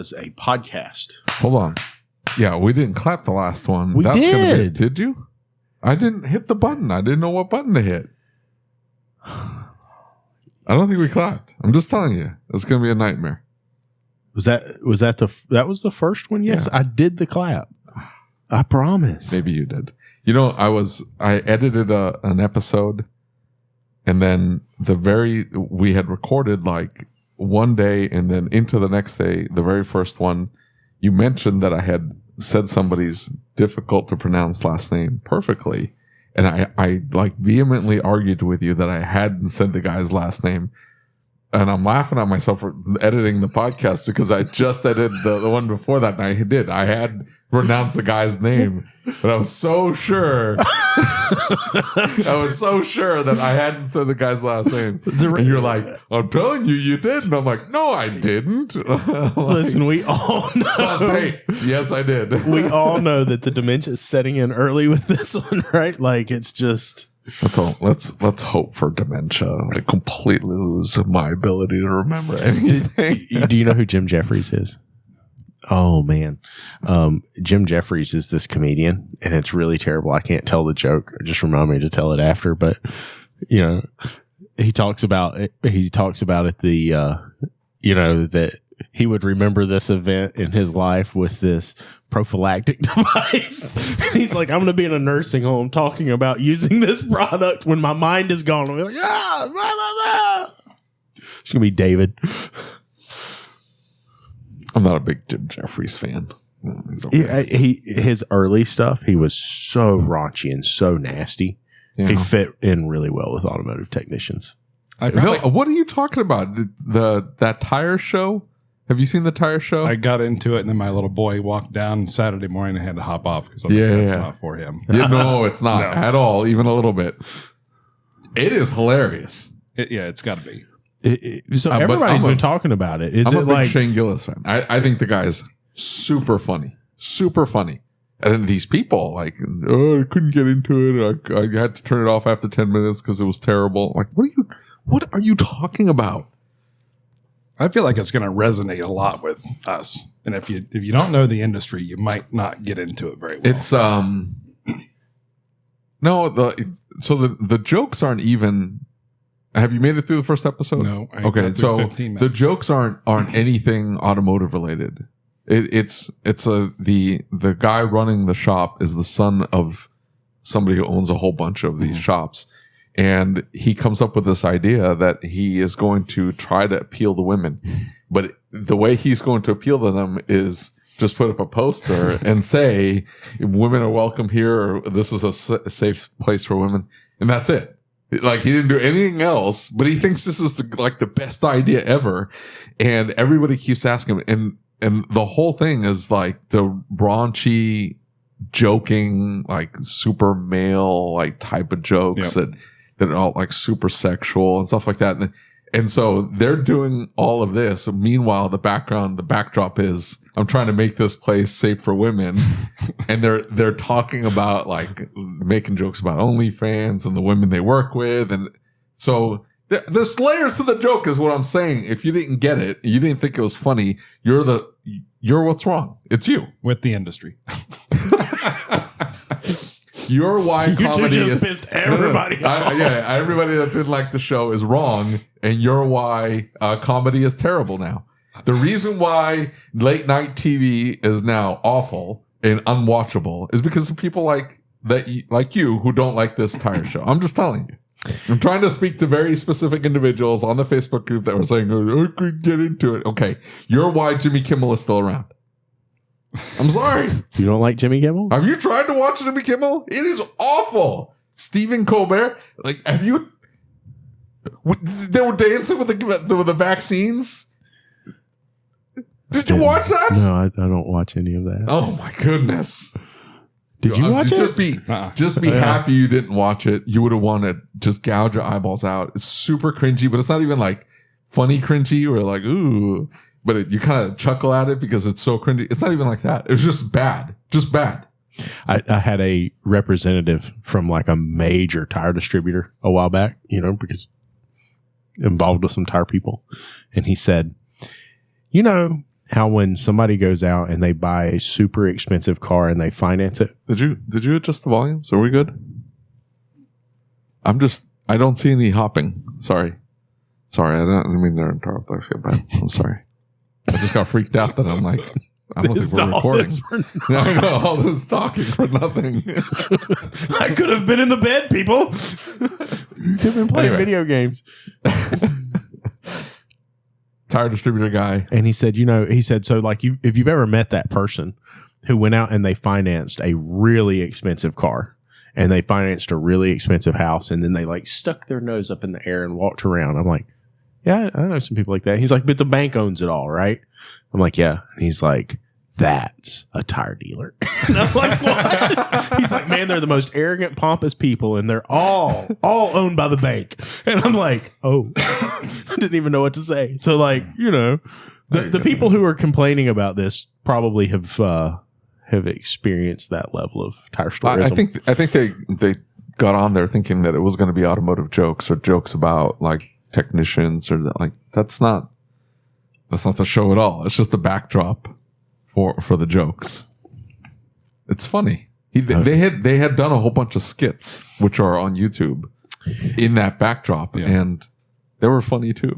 as a podcast. Hold on. Yeah, we didn't clap the last one. We did. Did you? I didn't hit the button. I didn't know what button to hit. I don't think we clapped. I'm just telling you. It's going to be a nightmare. Was that the first one? Yes, yeah. I did the clap. I promise. Maybe you did. You know, I edited an episode, and then we had recorded like one day, and then into the next day, the very first one, you mentioned that I had said somebody's difficult to pronounce last name perfectly. And I like vehemently argued with you that I hadn't said the guy's last name. And I'm laughing at myself for editing the podcast because I just edited the one before that, and I did. I had pronounced the guy's name, but I was so sure. I was so sure that I hadn't said the guy's last name. And you're like, I'm telling you, you did. And I'm like, no, I didn't. Listen, we all know. It's on tape. Yes, I did. We all know that the dementia is setting in early with this one, right? Like, it's just... Let's hope for dementia. I completely lose my ability to remember anything. Do you know who Jim Jeffries is? Oh man, Jim Jeffries is this comedian, and it's really terrible. I can't tell the joke. Just remind me to tell it after. But you know, he talks about it. That he would remember this event in his life with this prophylactic device. And he's like, I'm going to be in a nursing home talking about using this product when my mind is gone. I'll be like, blah, blah, blah. It's going to be David. I'm not a big Jim Jeffries fan. His early stuff, he was so raunchy and so nasty. Yeah. He fit in really well with automotive technicians. What are you talking about? That tire show? Have you seen the tire show? I got into it, and then my little boy walked down Saturday morning and had to hop off because that's not for him. Yeah, no, it's not at all, even a little bit. It is hilarious. It's got to be. So everybody's been talking about it. I'm a big Shane Gillis fan. I think the guy's super funny. Super funny. And then these people, like, I couldn't get into it. I had to turn it off after 10 minutes because it was terrible. Like, what are you talking about? I feel like it's going to resonate a lot with us. And if you don't know the industry, you might not get into it very well. It's the jokes aren't even. Have you made it through the first episode? No. Okay, so the jokes aren't anything automotive related. It's the guy running the shop is the son of somebody who owns a whole bunch of these shops. And he comes up with this idea that he is going to try to appeal to women. But the way he's going to appeal to them is just put up a poster and say, women are welcome here, or this is a safe place for women. And that's it. Like, he didn't do anything else, but he thinks this is the best idea ever. And everybody keeps asking him. And the whole thing is like the raunchy, joking, like super male, like type of jokes that are all like super sexual and stuff like that. And so they're doing all of this. Meanwhile, the backdrop is, I'm trying to make this place safe for women. And they're talking about like making jokes about OnlyFans and the women they work with. And so there's layers to the joke is what I'm saying. If you didn't get it, you didn't think it was funny, you're what's wrong. It's you. With the industry. You're why comedy is pissed everybody off. Everybody that didn't like the show is wrong, and you're why comedy is terrible now. The reason why late night TV is now awful and unwatchable is because of people like you who don't like this tire show. I'm just telling you. I'm trying to speak to very specific individuals on the Facebook group that were saying, I couldn't get into it. Okay, you're why Jimmy Kimmel is still around. I'm sorry. You don't like Jimmy Kimmel? Have you tried to watch Jimmy Kimmel? It is awful. Stephen Colbert, like, have you? They were dancing with the vaccines. Did you watch that? No, I don't watch any of that. Oh my goodness! Did you watch it? Just be happy you didn't watch it. You would have wanted to just gouge your eyeballs out. It's super cringy, but it's not even like funny cringy or like ooh. But you kind of chuckle at it because it's so cringy. It's not even like that. It's just bad. Just bad. I had a representative from like a major tire distributor a while back, because involved with some tire people. And he said, how when somebody goes out and they buy a super expensive car and they finance it. Did you adjust the volumes? Are we good? I don't see any hopping. Sorry, I didn't mean to interrupt. I feel bad. I'm sorry. I just got freaked out that I'm like, I don't think we're recording. I know, all this talking for nothing. I could have been in the bed, people. You could have been playing video games. Tire distributor guy. And he said, so like if you've ever met that person who went out and they financed a really expensive car and they financed a really expensive house and then they like stuck their nose up in the air and walked around. I'm like, yeah, I know some people like that. He's like, but the bank owns it all, right? I'm like, yeah. And he's like, that's a tire dealer. And I'm like, what? He's like, man, they're the most arrogant, pompous people, and they're all owned by the bank. And I'm like, oh, I didn't even know what to say. So, like, the people who are complaining about this probably have experienced that level of tire tourism. I think they got on there thinking that it was going to be automotive jokes or jokes about like technicians or like that's not the show at all. It's just a backdrop for the jokes. It's funny. They had done a whole bunch of skits which are on YouTube in that backdrop, and they were funny too.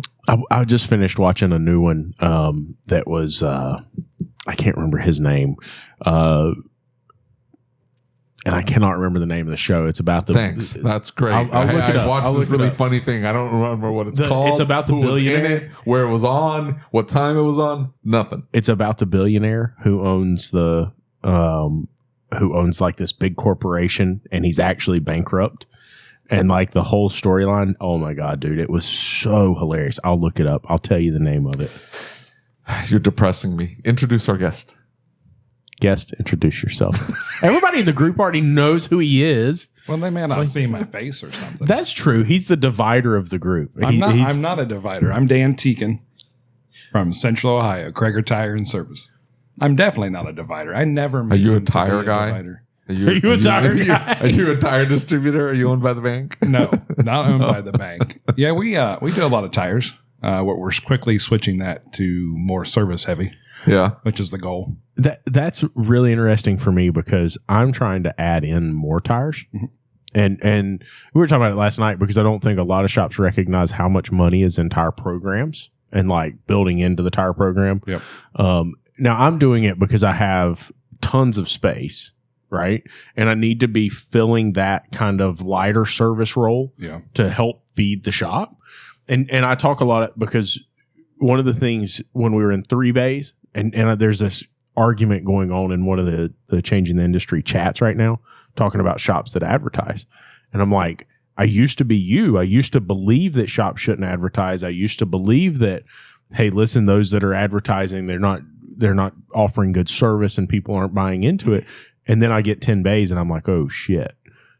I just finished watching a new one that was I can't remember his name, and I cannot remember the name of the show. It's about the Thanks. That's great. I watched this really funny thing. I don't remember what it's called. It's about the billionaire. Was in it, where it was on, what time it was on. Nothing. It's about the billionaire who owns like this big corporation, and he's actually bankrupt. And like the whole storyline. Oh my God, dude! It was so hilarious. I'll look it up. I'll tell you the name of it. You're depressing me. Introduce our guest. Introduce yourself. Everybody in the group already knows who he is. Well, they may not see my face or something. That's true. He's the divider of the group. I'm not a divider. I'm Dan Thieken from Central Ohio, Kreager Tire and Service. I'm definitely not a divider. I never. Are you a tire guy? Are you a tire guy? Are you a tire distributor? Are you owned by the bank? No, not owned by the bank. Yeah, we do a lot of tires. We're quickly switching that to more service heavy. Yeah, which is the goal. That's really interesting for me because I'm trying to add in more tires. Mm-hmm. And we were talking about it last night because I don't think a lot of shops recognize how much money is in tire programs and like building into the tire program. Yep. Now I'm doing it because I have tons of space, right? And I need to be filling that kind of lighter service role to help feed the shop. And I talk a lot because one of the things when we were in 3 bays, and there's this argument going on in one of the Changing the Industry chats right now, talking about shops that advertise. And I'm like, I used to be you. I used to believe that shops shouldn't advertise. I used to believe that, hey, listen, those that are advertising, they're not offering good service and people aren't buying into it. And then I get 10 bays and I'm like, oh shit.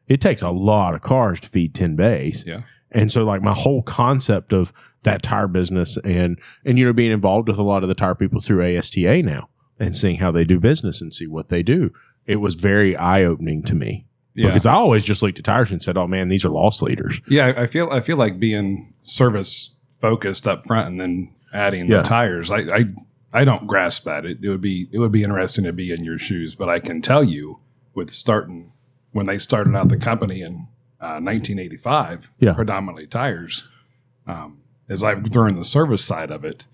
It takes a lot of cars to feed 10 bays. Yeah. And so like my whole concept of that tire business and being involved with a lot of the tire people through ASTA now and seeing how they do business and see what they do, it was very eye-opening to me. Yeah. Because I always just looked at tires and said, oh man, these are loss leaders. Yeah, I feel like being service focused up front and then adding the tires. I don't grasp that. It would be interesting to be in your shoes, but I can tell you when they started out the company in 1985, predominantly tires. As I've learned the service side of it,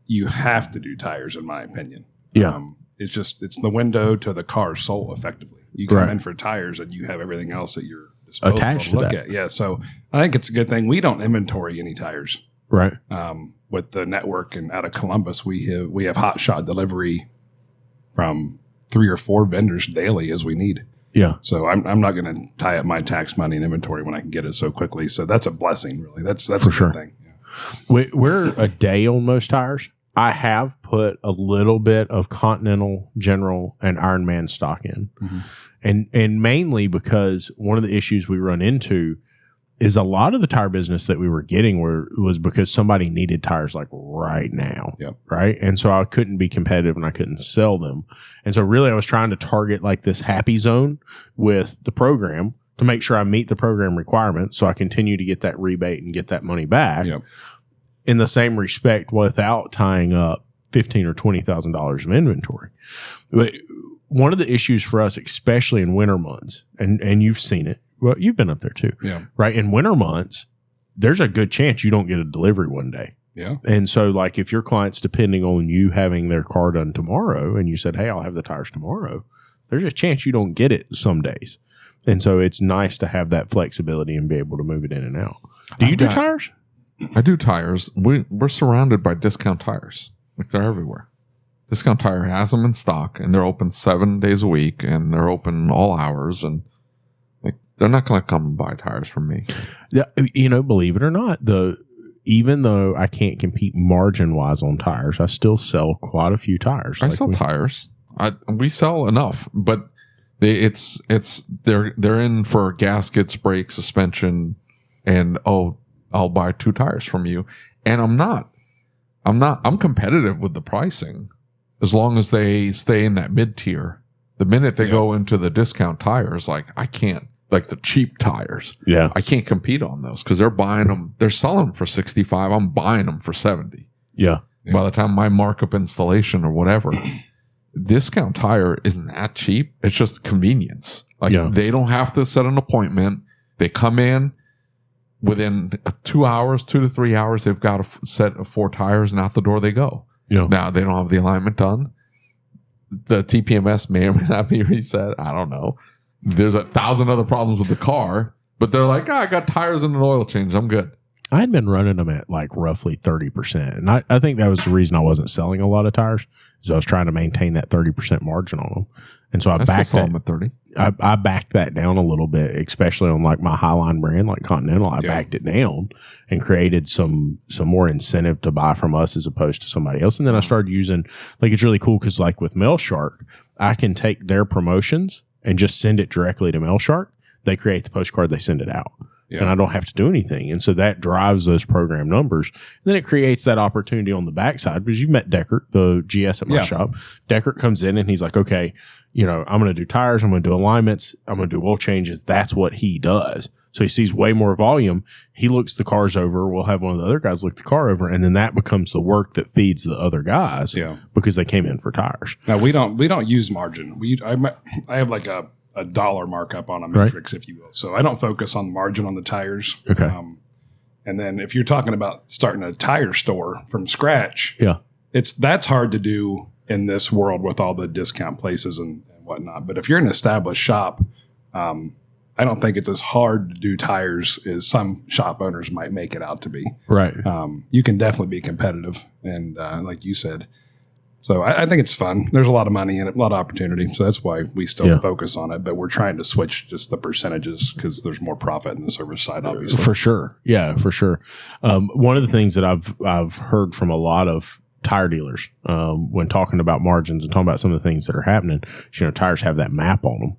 you have to do tires, in my opinion. Yeah. It's the window to the car's soul, effectively. You come in for tires and you have everything else at your disposal attached to look that. at. Yeah. So I think it's a good thing. We don't inventory any tires. Right. With the network and out of Columbus, we have hot shot delivery from 3 or 4 vendors daily as we need. Yeah. So I'm not going to tie up my tax money and inventory when I can get it so quickly. So that's a blessing, really. That's for a good thing. Yeah. We're a day on most tires. I have put a little bit of Continental, General, and Ironman stock in. Mm-hmm. And mainly because one of the issues we run into is a lot of the tire business that we were getting was because somebody needed tires like right now. Yep. Right. And so I couldn't be competitive and I couldn't sell them. And so really I was trying to target like this happy zone with the program to make sure I meet the program requirements. So I continue to get that rebate and get that money back. Yep. In the same respect, without tying up $15,000 or $20,000 of inventory. But one of the issues for us, especially in winter months, and you've seen it. Well, you've been up there too, right? In winter months, there's a good chance you don't get a delivery one day. Yeah. And so, like, if your client's depending on you having their car done tomorrow, and you said, "Hey, I'll have the tires tomorrow," there's a chance you don't get it some days. And so, it's nice to have that flexibility and be able to move it in and out. Do you do tires? I do tires. We're surrounded by discount tires. Like, they're everywhere. Discount Tire has them in stock, and they're open 7 days a week, and they're open all hours, and like, they're not going to come and buy tires from me. Yeah, believe it or not, even though I can't compete margin wise on tires, I still sell quite a few tires. I sell tires. We sell enough, but they're in for gaskets, brakes, suspension, and I'll buy 2 tires from you, and I'm competitive with the pricing as long as they stay in that mid tier. The minute they go into the discount tires, like, I can't, like the cheap tires. Yeah. I can't compete on those because they're buying them. They're selling them for 65. I'm buying them for 70. Yeah. By the time my markup installation or whatever, discount tire isn't that cheap. It's just convenience. Like, they don't have to set an appointment. They come in within 2 hours, 2 to 3 hours. They've got a set of 4 tires, and out the door they go. Yeah. Now they don't have the alignment done. The TPMS may or may not be reset. I don't know. There's 1,000 other problems with the car, but they're like, I got tires and an oil change. I'm good. I had been running them at like roughly 30%. And I think that was the reason I wasn't selling a lot of tires, is I was trying to maintain that 30% margin on them. And so I backed them at 30. I backed that down a little bit, especially on like my Highline brand, like Continental. I backed it down and created some more incentive to buy from us as opposed to somebody else. And then I started using, like, it's really cool because, like, with Millersport, I can take their promotions and just send it directly to Millersport. They create the postcard, they send it out. Yeah. And I don't have to do anything. And so that drives those program numbers. And then it creates that opportunity on the backside, because you've met Deckert, the GS at my shop. Deckert comes in and he's like, okay, I'm going to do tires. I'm going to do alignments. I'm going to do oil changes. That's what he does. So he sees way more volume. He looks the cars over. We'll have one of the other guys look the car over. And then that becomes the work that feeds the other guys because they came in for tires. Now, we don't use margin. I have like a dollar markup on a matrix, if you will. So I don't focus on the margin on the tires. Okay. And then if you're talking about starting a tire store from scratch, that's hard to do in this world with all the discount places and whatnot. But if you're an established shop, I don't think it's as hard to do tires as some shop owners might make it out to be. Right. You can definitely be competitive, and like you said. So I think it's fun. There's a lot of money in it, a lot of opportunity. So that's why we still focus on it. But we're trying to switch just the percentages because there's more profit in the service side, obviously. For sure. Yeah, for sure. One of the things that I've heard from a lot of tire dealers when talking about margins and talking about some of the things that are happening, tires have that map on them.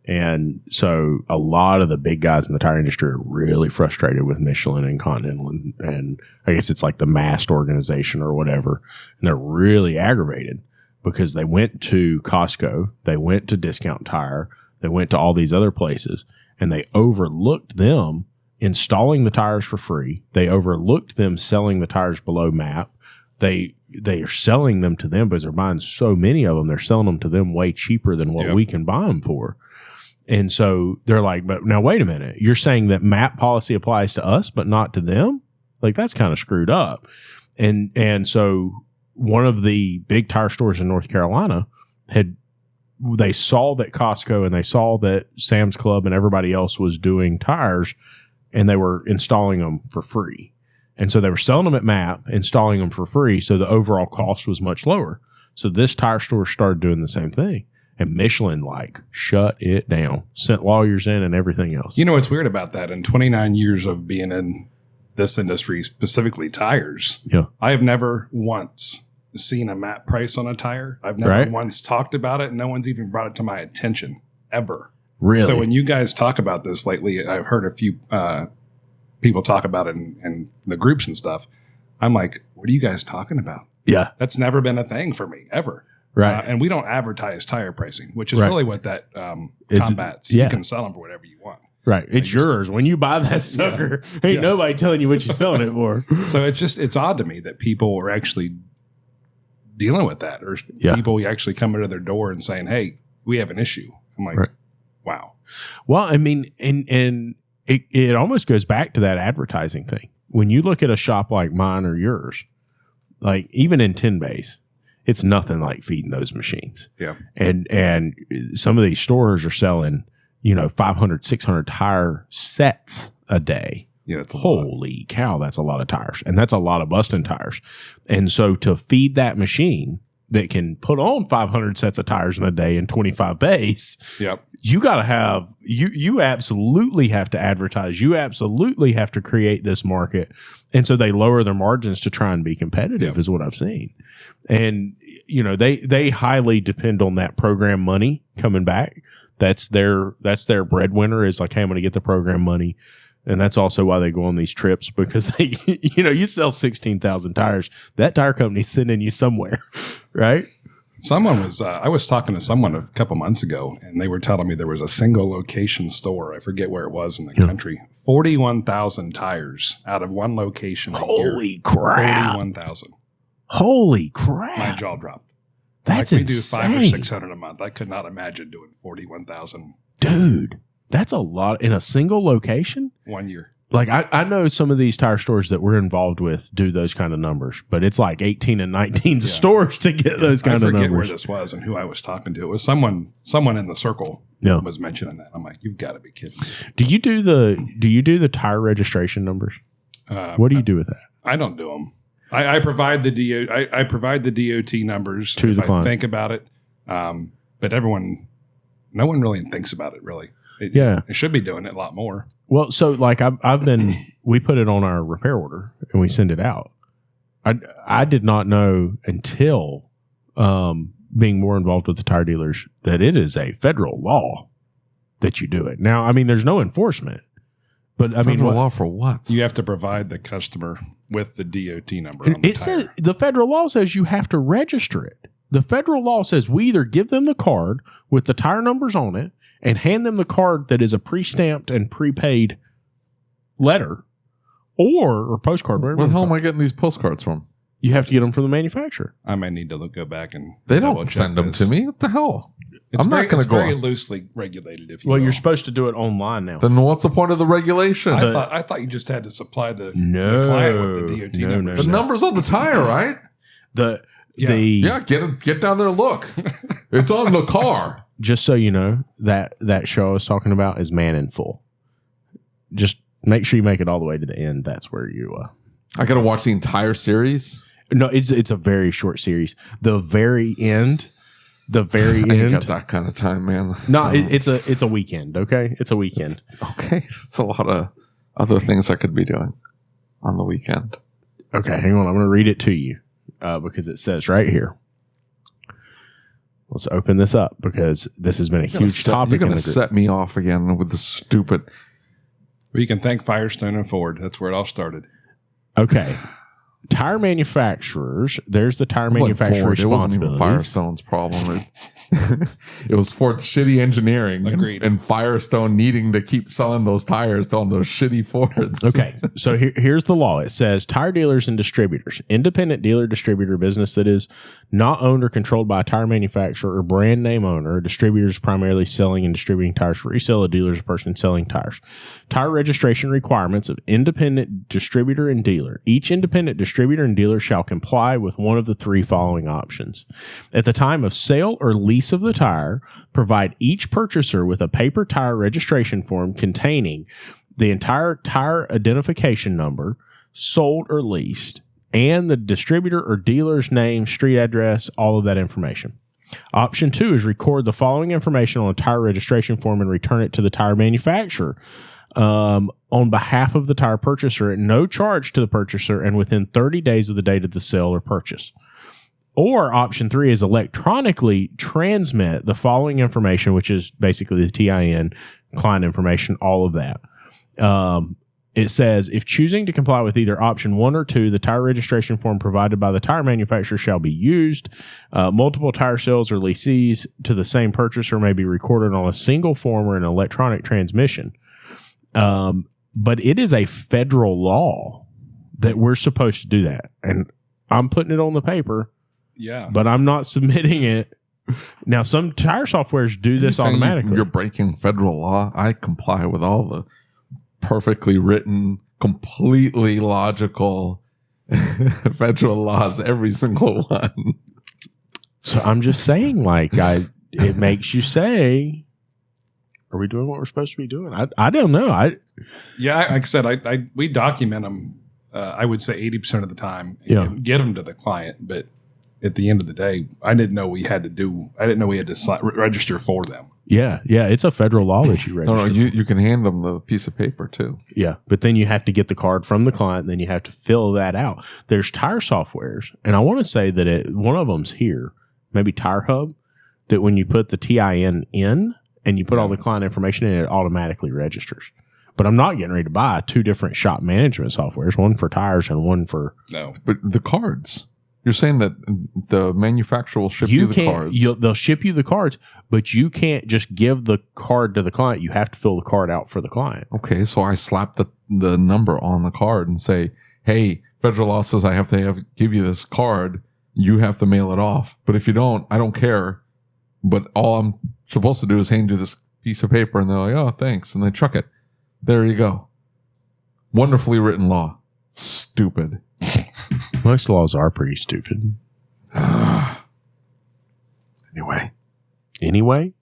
And so a lot of the big guys in the tire industry are really frustrated with Michelin and Continental, and I guess it's like the MAST organization or whatever. And they're really aggravated because they went to Costco, they went to Discount Tire, they went to all these other places, and they overlooked them installing the tires for free. They overlooked them selling the tires below map. They are selling them to them because they're buying so many of them. They're selling them to them way cheaper than what we can buy them for. And so they're like, but now wait a minute. You're saying that MAP policy applies to us, but not to them? Like, that's kind of screwed up. And so one of the big tire stores in North Carolina they saw that Costco and they saw that Sam's Club and everybody else was doing tires, and they were installing them for free. And so they were selling them at MAP, installing them for free. So the overall cost was much lower. So this tire store started doing the same thing. And Michelin, shut it down, sent lawyers in and everything else. You know what's weird about that? In 29 years of being in this industry, specifically tires, I have never once seen a MAP price on a tire. I've never once talked about it. No one's even brought it to my attention, ever. Really? So when you guys talk about this lately, I've heard a few people talk about it in the groups and stuff. I'm like, what are you guys talking about? Yeah. That's never been a thing for me, ever. Right. And we don't advertise tire pricing, which is really what that combats. You can sell them for whatever you want. Right. It's yours. When you buy that sucker, ain't nobody telling you what you're selling it for. So it's odd to me that people are actually dealing with that, or people actually coming to their door and saying, "Hey, we have an issue." I'm like, wow. Well, I mean, and it almost goes back to that advertising thing. When you look at a shop like mine or yours, like even in 10 bays, it's nothing like feeding those machines. Yeah. And some of these stores are selling, 500, 600 tire sets a day. Yeah, that's holy cow, that's a lot of tires. And that's a lot of busting tires. And so to feed that machine that can put on 500 sets of tires in a day in 25 bays, you got to have, you absolutely have to advertise. You absolutely have to create this market. And so they lower their margins to try and be competitive is what I've seen. And, they highly depend on that program money coming back. That's their breadwinner is like, hey, I'm going to get the program money. And that's also why they go on these trips, because they, you sell 16,000 tires. That tire company's sending you somewhere, right? I was talking to someone a couple months ago, and they were telling me there was a single location store. I forget where it was in the country. 41,000 tires out of one location. Holy crap. 41,000. Holy crap. My jaw dropped. That's like insane. We do 500 or 600 a month. I could not imagine doing 41,000. Dude. That's a lot in a single location. 1 year. Like I know some of these tire stores that we're involved with do those kind of numbers, but it's like 18 and 19 stores to get those kind of numbers. I forget where this was and who I was talking to. It was someone in the circle was mentioning that. I'm like, you've got to be kidding me. Do you do the tire registration numbers? What do you do with that? I don't do them. I provide the I provide the DOT numbers to the client. I think about it, but no one really thinks about it really. It should be doing it a lot more. Well, so like we put it on our repair order and we send it out. I did not know until being more involved with the tire dealers that it is a federal law that you do it. Now, I mean, there's no enforcement, but federal law for what? You have to provide the customer with the DOT number. It says the federal law says you have to register it. The federal law says we either give them the card with the tire numbers on it and hand them the card that is a pre-stamped and prepaid letter or postcard. Where the hell am I getting these postcards from? You have to get them from the manufacturer. I might need to go back and they don't send them to me. What the hell? It's not going to go. It's very loosely regulated. If you you're supposed to do it online now. Then what's the point of the regulation? I thought you just had to supply the client with the DOT number. The number's on the tire, right? Get down there and look. It's on the car. Just so you know, that show I was talking about is Man in Full. Just make sure you make it all the way to the end. That's where you. I got to watch the entire series. No, it's a very short series. The very end. I ain't got that kind of time, man. No, it's a weekend. Okay, it's a weekend. Okay, it's a lot of other things I could be doing on the weekend. Okay, hang on. I'm going to read it to you because it says right here. Let's open this up because this has been a huge topic. You're going to set me off again with the stupid. Well, you can thank Firestone and Ford. That's where it all started. Okay. Tire manufacturers, there's the tire manufacturer responsibility. It wasn't even Firestone's problem. It was Ford's shitty engineering and Firestone needing to keep selling those tires on those shitty Fords. Okay, so here's the law. It says tire dealers and distributors, independent dealer distributor business that is not owned or controlled by a tire manufacturer or brand name owner. A distributor is primarily selling and distributing tires for resale. A dealer is a person selling tires. Tire registration requirements of independent distributor and dealer. Each independent distributor and dealer shall comply with one of the three following options. At the time of sale or lease of the tire, provide each purchaser with a paper tire registration form containing the entire tire identification number, sold or leased, and the distributor or dealer's name, street address, all of that information. Option 2 is record the following information on a tire registration form and return it to the tire manufacturer on behalf of the tire purchaser at no charge to the purchaser and within 30 days of the date of the sale or purchase. Or option 3 is electronically transmit the following information, which is basically the TIN, client information, all of that. It says, if choosing to comply with either option 1 or 2, the tire registration form provided by the tire manufacturer shall be used. Multiple tire sales or leasees to the same purchaser may be recorded on a single form or an electronic transmission. But it is a federal law that we're supposed to do that. And I'm putting it on the paper Yeah. But I'm not submitting it. Now, some tire softwares do this automatically. You're breaking federal law. I comply with all the perfectly written, completely logical federal laws, every single one. So I'm just saying, like, it makes you say, are we doing what we're supposed to be doing? I don't know. Like I said, we document them, I would say 80% of the time, and get them to the client. But at the end of the day, I didn't know we had to register for them. Yeah. It's a federal law that you register. No, you can hand them the piece of paper too. Yeah, but then you have to get the card from the client, and then you have to fill that out. There's tire softwares, and I want to say that one of them's here, maybe Tire Hub, that when you put the TIN in and you put all the client information in, it automatically registers. But I'm not getting ready to buy 2 different shop management softwares, one for tires and one for... No. But the cards... You're saying that the manufacturer will ship you the cards. They'll ship you the cards, but you can't just give the card to the client. You have to fill the card out for the client. Okay, so I slap the number on the card and say, hey, federal law says I have to give you this card. You have to mail it off. But if you don't, I don't care. But all I'm supposed to do is hand you this piece of paper, and they're like, oh, thanks. And they chuck it. There you go. Wonderfully written law. Stupid. Most laws are pretty stupid. Anyway,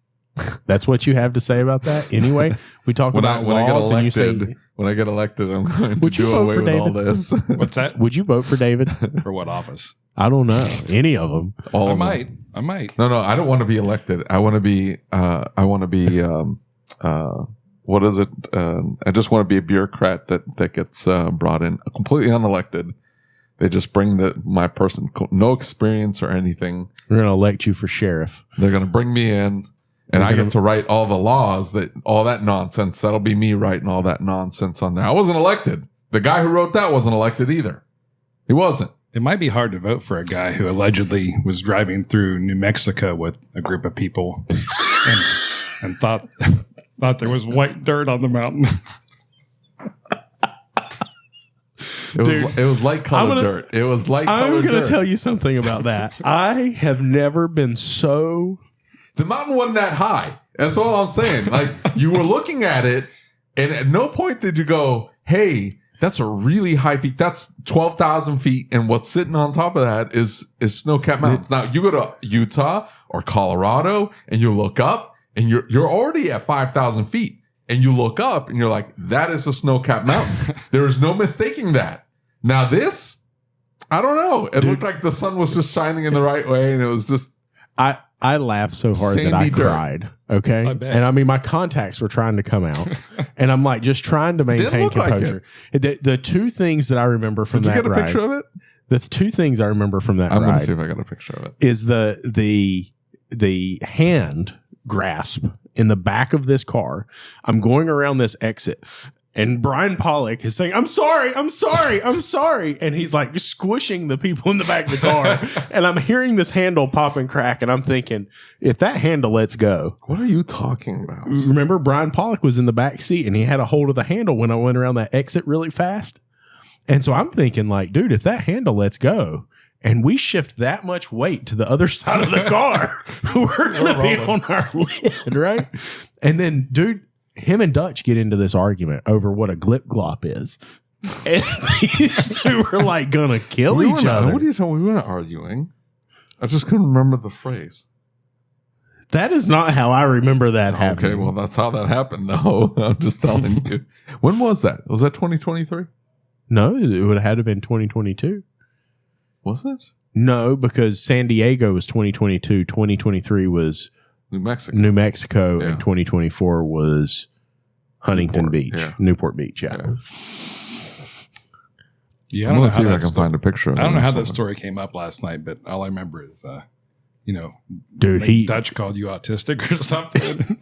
that's what you have to say about that. Anyway, we talk about laws, and you say, when I get elected, I'm going to do away with all this. What's that? Would you vote for David? For what office? I don't know. Any of them. I might. No, I don't want to be elected. I want to be. What is it? I just want to be a bureaucrat that gets brought in completely unelected. They just bring my person, no experience or anything. We're going to elect you for sheriff. They're going to bring me in, and I get to write all the laws, all that nonsense. That'll be me writing all that nonsense on there. I wasn't elected. The guy who wrote that wasn't elected either. He wasn't. It might be hard to vote for a guy who allegedly was driving through New Mexico with a group of people and thought there was white dirt on the mountain. It was light colored dirt. It was light colored dirt. I'm going to tell you something about that. I have never been so... The mountain wasn't that high. That's all I'm saying. Like, you were looking at it, and at no point did you go, hey, that's a really high peak. That's 12,000 feet, and what's sitting on top of that is snow-capped mountains. Now, you go to Utah or Colorado, and you look up, and you're already at 5,000 feet. And you look up and you're like, that is a snow-capped mountain. There is no mistaking that. Now this, I don't know. It looked like the sun was just shining in the right way, and it was just... I laughed so hard that I cried. Okay? And I mean, my contacts were trying to come out. And I'm like, just trying to maintain composure. Like the 2 things that I remember from that ride... Did you get a picture of it? The 2 things I remember from that ride... I'm going to see if I got a picture of it. ...is the hand grasp in the back of this car. I'm going around this exit, and Brian Pollock is saying, I'm sorry. And he's like squishing the people in the back of the car. And I'm hearing this handle pop and crack, and I'm thinking, if that handle lets go. What are you talking about? Remember, Brian Pollock was in the back seat, and he had a hold of the handle when I went around that exit really fast. And so I'm thinking, like, dude, if that handle lets go, and we shift that much weight to the other side of the car, we're going to be on our lid, right? And then, dude, him and Dutch get into this argument over what a glip glop is. And these 2 were like going to kill each other. What are you talking about? We weren't arguing. I just couldn't remember the phrase. That is not how I remember that happening. Okay, well, that's how that happened, though. I'm just telling you. When was that? Was that 2023? No, it would have had to have been 2022. Was it? No, because San Diego was 2022. 2023 was New Mexico, and 2024 was Huntington Beach. Yeah. Newport Beach, yeah. I'm going to see if I can find a picture of it. I don't know how that story came up last night, but all I remember is, dude, Dutch called you autistic or something.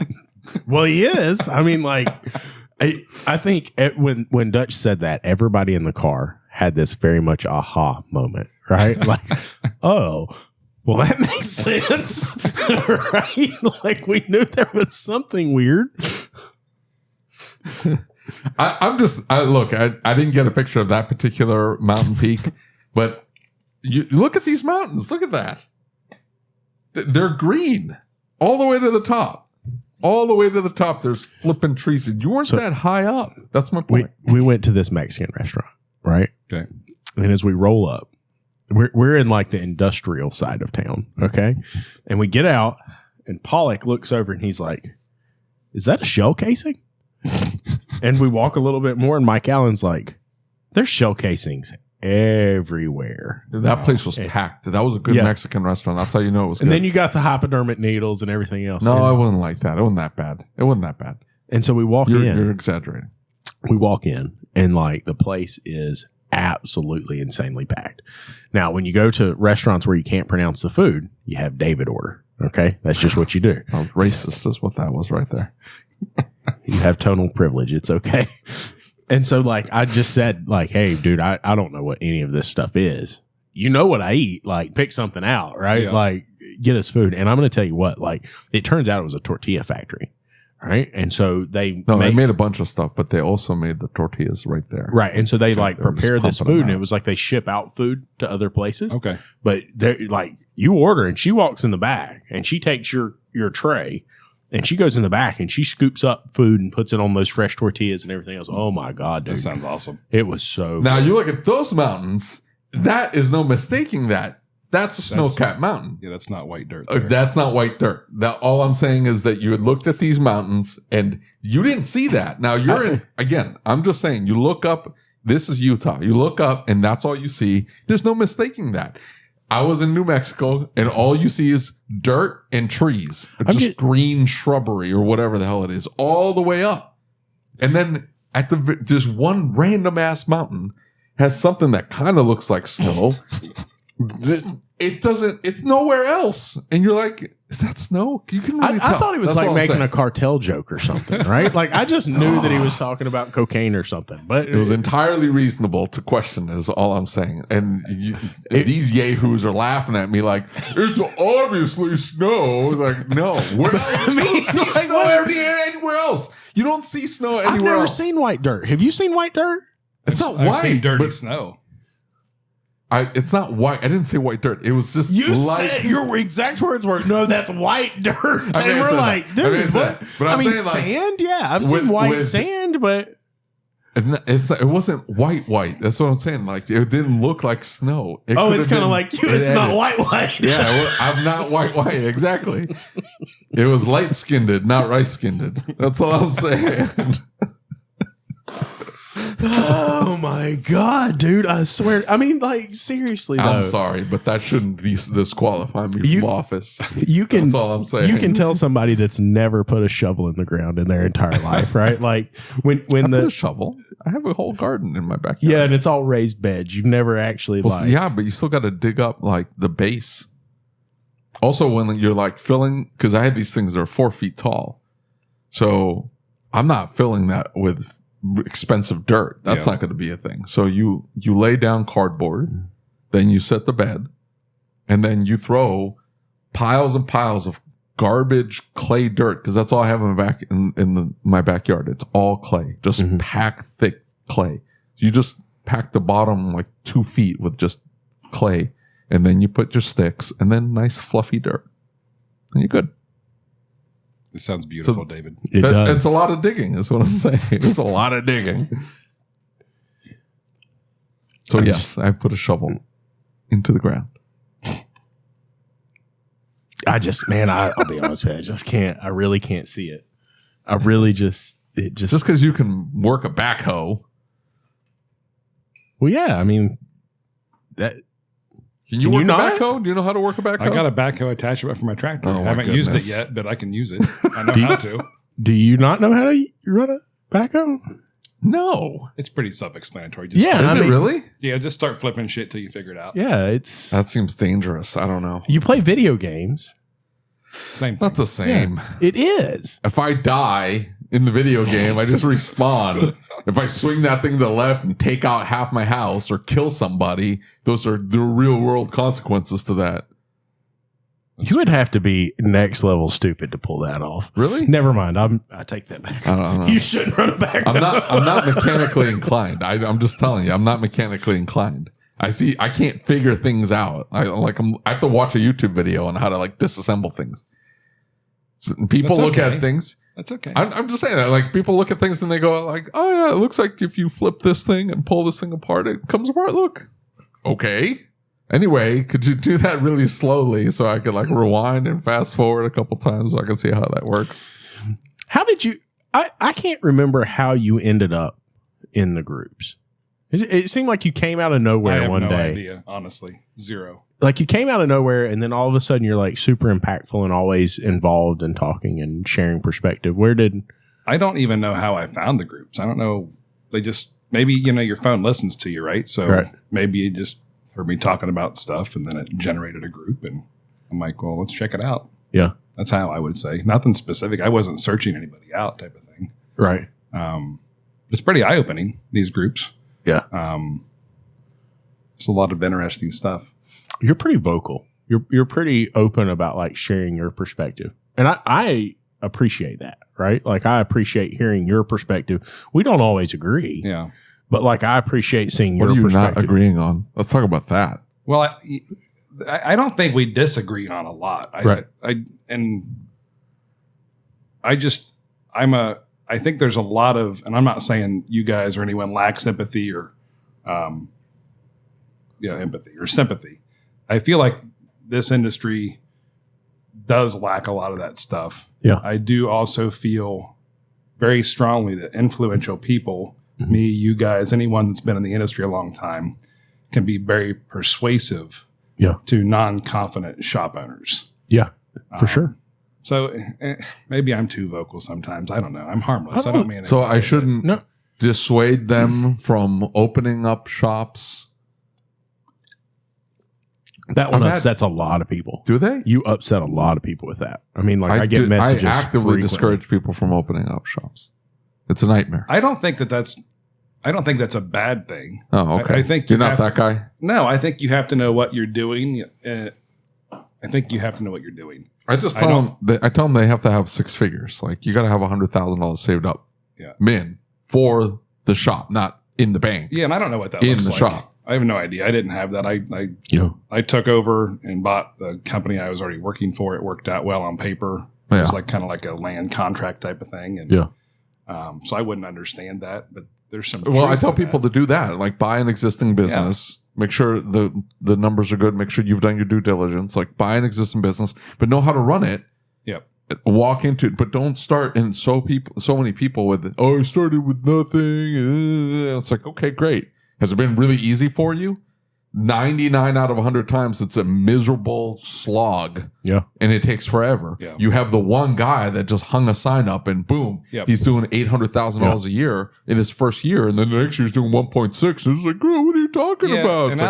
Well, he is. I mean, like, I think when Dutch said that, everybody in the car had this very much aha moment, right? Like, oh, well, that makes sense, right? Like, we knew there was something weird. I didn't get a picture of that particular mountain peak, but You look at these mountains. Look at that. They're green all the way to the top. All the way to the top. There's flipping trees. You weren't that high up. That's my point. We went to this Mexican restaurant, right? Okay. And as we roll up, we're in like the industrial side of town, okay? And we get out, and Pollock looks over, and he's like, "Is that a shell casing?" And we walk a little bit more, and Mike Allen's like, "There's shell casings everywhere." That place was packed. That was a good Mexican restaurant. That's how you know it was good. And then you got the hypodermic needles and everything else. No, it wasn't like that. It wasn't that bad. It wasn't that bad. And so we walk in. You're exaggerating. We walk in, and like the place is absolutely insanely packed. Now, when you go to restaurants where you can't pronounce the food, you have David order. Okay, that's just what you do. Racist is what that was right there. You have tonal privilege. It's okay. And so, like, I just said, like, "Hey, dude, I don't know what any of this stuff is. You know what I eat? Like, pick something out, right? Yeah. Like, get us food." And I'm going to tell you what, like, it turns out it was a tortilla factory. Right. And so they made a bunch of stuff, but they also made the tortillas right there. Right. And so they like They're prepare just this pumping food, them and out. it was like they ship out food to other places. Okay. But they're like, you order, and she walks in the back, and she takes your tray, and she goes in the back, and she scoops up food and puts it on those fresh tortillas and everything else. Oh my God, dude. That sounds awesome. It was so Now you look at those mountains. That is no mistaking that. That's a snow-capped mountain. Yeah, that's not white dirt. there. That's not white dirt. That all I'm saying is that you had looked at these mountains and you didn't see that. Now you're in again. I'm just saying. You look up. This is Utah. You look up and that's all you see. There's no mistaking that. I was in New Mexico and all you see is dirt and trees, just green shrubbery or whatever the hell it is, all the way up. And then at there's one random ass mountain has something that kind of looks like snow. It doesn't. It's nowhere else, and you're like, "Is that snow?" You can really tell. I thought he was That's like all I'm making saying. a cartel joke or something, right? Like I just knew that he was talking about cocaine or something, but It was entirely reasonable to question. Is all I'm saying. And these yahoos are laughing at me like it's obviously snow. It's like no, where else? You don't see snow anywhere else. You don't see snow anywhere I've never else. seen white dirt. Have you seen white dirt? It's not I've white. seen dirty but snow. it's not white. I didn't say white dirt. It was just You like, said your exact words were, "No, that's white dirt." I And mean, I we're said like, that. I mean, I dude, said what? that. But I I'm mean, saying, like, sand? Yeah, I've seen white sand, but it wasn't white. That's what I'm saying. Like it didn't look like snow. It oh, could it's have kind of been like you. It's not edited. white. Yeah, well, I'm not white. Exactly. It was light skinned, not rice skinned. That's all I'm saying. Oh my God, dude! I swear. I mean, like seriously, though. I'm sorry, but that shouldn't disqualify me from office. You can. That's all I'm saying. You can tell somebody that's never put a shovel in the ground in their entire life, right? Like when I put the a shovel. I have a whole garden in my backyard. yeah, and it's all raised beds. You've never actually Well, yeah, but you still got to dig up like the base. Also, when you're like filling, because I had these things that are 4 feet tall, so I'm not filling that with expensive dirt. That's not going to be a thing. So you lay down cardboard, then you set the bed, and then you throw piles and piles of garbage clay dirt, because that's all I have in my backyard. It's all clay, just packed thick clay. You just pack the bottom like 2 feet with just clay, and then you put your sticks, and then nice fluffy dirt, and you're good. It sounds beautiful, David. it does. It's a lot of digging, is what I'm saying. It's a lot of digging. So yes, I put a shovel into the ground. I just, man, I'll be honest with you. I just can't. I really can't see it. I really just Because you can work a backhoe. Well, yeah. I mean, that. Can you Can work you a not? backhoe? Do you know how to work a backhoe? I got a backhoe attachment for my tractor. Oh, I my haven't used it goodness. yet, but I can use it. I know how to. Do you not know how to run a backhoe? No. It's pretty self-explanatory. Yeah. Is I it mean- really? Yeah, just start flipping shit till you figure it out. Yeah, it's. That seems dangerous. I don't know. You play video games. Same It's thing. not the same. It is. If I die in the video game, I just respawn. If I swing that thing to the left and take out half my house or kill somebody, those are the real world consequences to that. You would have to be next level stupid to pull that off. Really? Never mind. I take that back. I don't know. You shouldn't run a backhoe. I'm not mechanically inclined. I'm just telling you, I'm not mechanically inclined. I can't figure things out. I have to watch a YouTube video on how to like disassemble things. So people look at things. That's okay. I'm just saying that, like, people look at things and they go like, oh yeah, it looks like if you flip this thing and pull this thing apart, it comes apart. Look. Okay. Anyway, could you do that really slowly so I could like rewind and fast forward a couple times so I can see how that works? How did you, I can't remember how you ended up in the groups. It seemed like you came out of nowhere one day. I have no idea, honestly. Zero. Like you came out of nowhere and then all of a sudden you're like super impactful and always involved in talking and sharing perspective. I don't even know how I found the groups. I don't know. They just, maybe, your phone listens to you, right? So maybe you just heard me talking about stuff and then it generated a group and I'm like, well, let's check it out. Yeah. That's how I would say. Nothing specific. I wasn't searching anybody out type of thing. Right. It's pretty eye-opening, these groups. Yeah. It's a lot of interesting stuff. You're pretty vocal. You're pretty open about like sharing your perspective. And I appreciate that, right? Like I appreciate hearing your perspective. We don't always agree. Yeah. But like I appreciate seeing your perspective. What are you perspective. not agreeing on? Let's talk about that. Well, I don't think we disagree on a lot. I think there's a lot of, and I'm not saying you guys or anyone lacks empathy or, empathy or sympathy. I feel like this industry does lack a lot of that stuff. Yeah. I do also feel very strongly that influential people, me, you guys, anyone that's been in the industry a long time, can be very persuasive to non-confident shop owners. Yeah, for sure. So maybe I'm too vocal sometimes. I don't know. I'm harmless. I don't mean it. So I shouldn't dissuade them from opening up shops. That one upsets a lot of people. Do they? You upset a lot of people with that. I mean, like I get messages. I actively discourage people from opening up shops. It's a nightmare. I don't think that's a bad thing. Oh, okay. I think you're not that guy. No, I think you have to know what you're doing. I think you have to know what you're doing. I just tell them they have to have six figures. Like you got to have $100,000 saved up. Yeah. For the shop, not in the bank. Yeah, and I don't know what that looks like. In the shop. I have no idea. I didn't have that. I took over and bought the company I was already working for. It worked out well on paper. It was kind of like a land contract type of thing. And so I wouldn't understand that, but there's some. Well, I tell people to do that. Like buy an existing business. Yeah. Make sure the numbers are good. Make sure you've done your due diligence. Like buy an existing business, but know how to run it. Yep. Walk into it, but don't start. And so many people with, I started with nothing. It's like, okay, great. Has it been really easy for you? 99 out of 100 times, it's a miserable slog. Yeah. And it takes forever. Yeah. You have the one guy that just hung a sign up and boom, he's doing $800,000 a year in his first year. And then the next year he's doing 1.6. It's like, oh, what are you talking about? It's and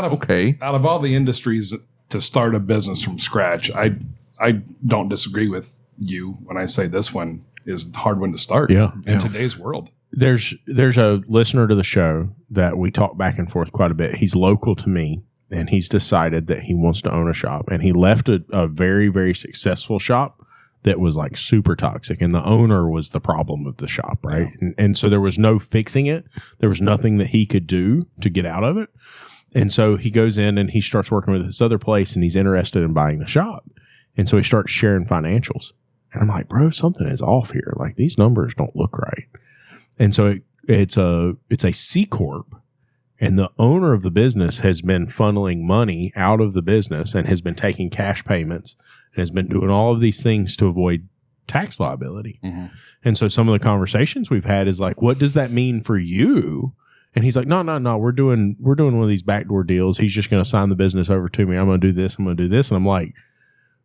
out of all the industries to start a business from scratch, I don't disagree with you when I say this one is a hard one to start in today's world. There's a listener to the show that we talk back and forth quite a bit. He's local to me, and he's decided that he wants to own a shop. And he left a very, very successful shop that was like super toxic, and the owner was the problem of the shop, right? Yeah. And so there was no fixing it. There was nothing that he could do to get out of it. And so he goes in and he starts working with this other place, and he's interested in buying the shop. And so he starts sharing financials. And I'm like, bro, something is off here. Like these numbers don't look right. And so it's a C corp, and the owner of the business has been funneling money out of the business and has been taking cash payments and has been doing all of these things to avoid tax liability. Mm-hmm. And so some of the conversations we've had is like, what does that mean for you? And he's like, no, we're doing one of these backdoor deals. He's just going to sign the business over to me. I'm going to do this. I'm going to do this. And I'm like,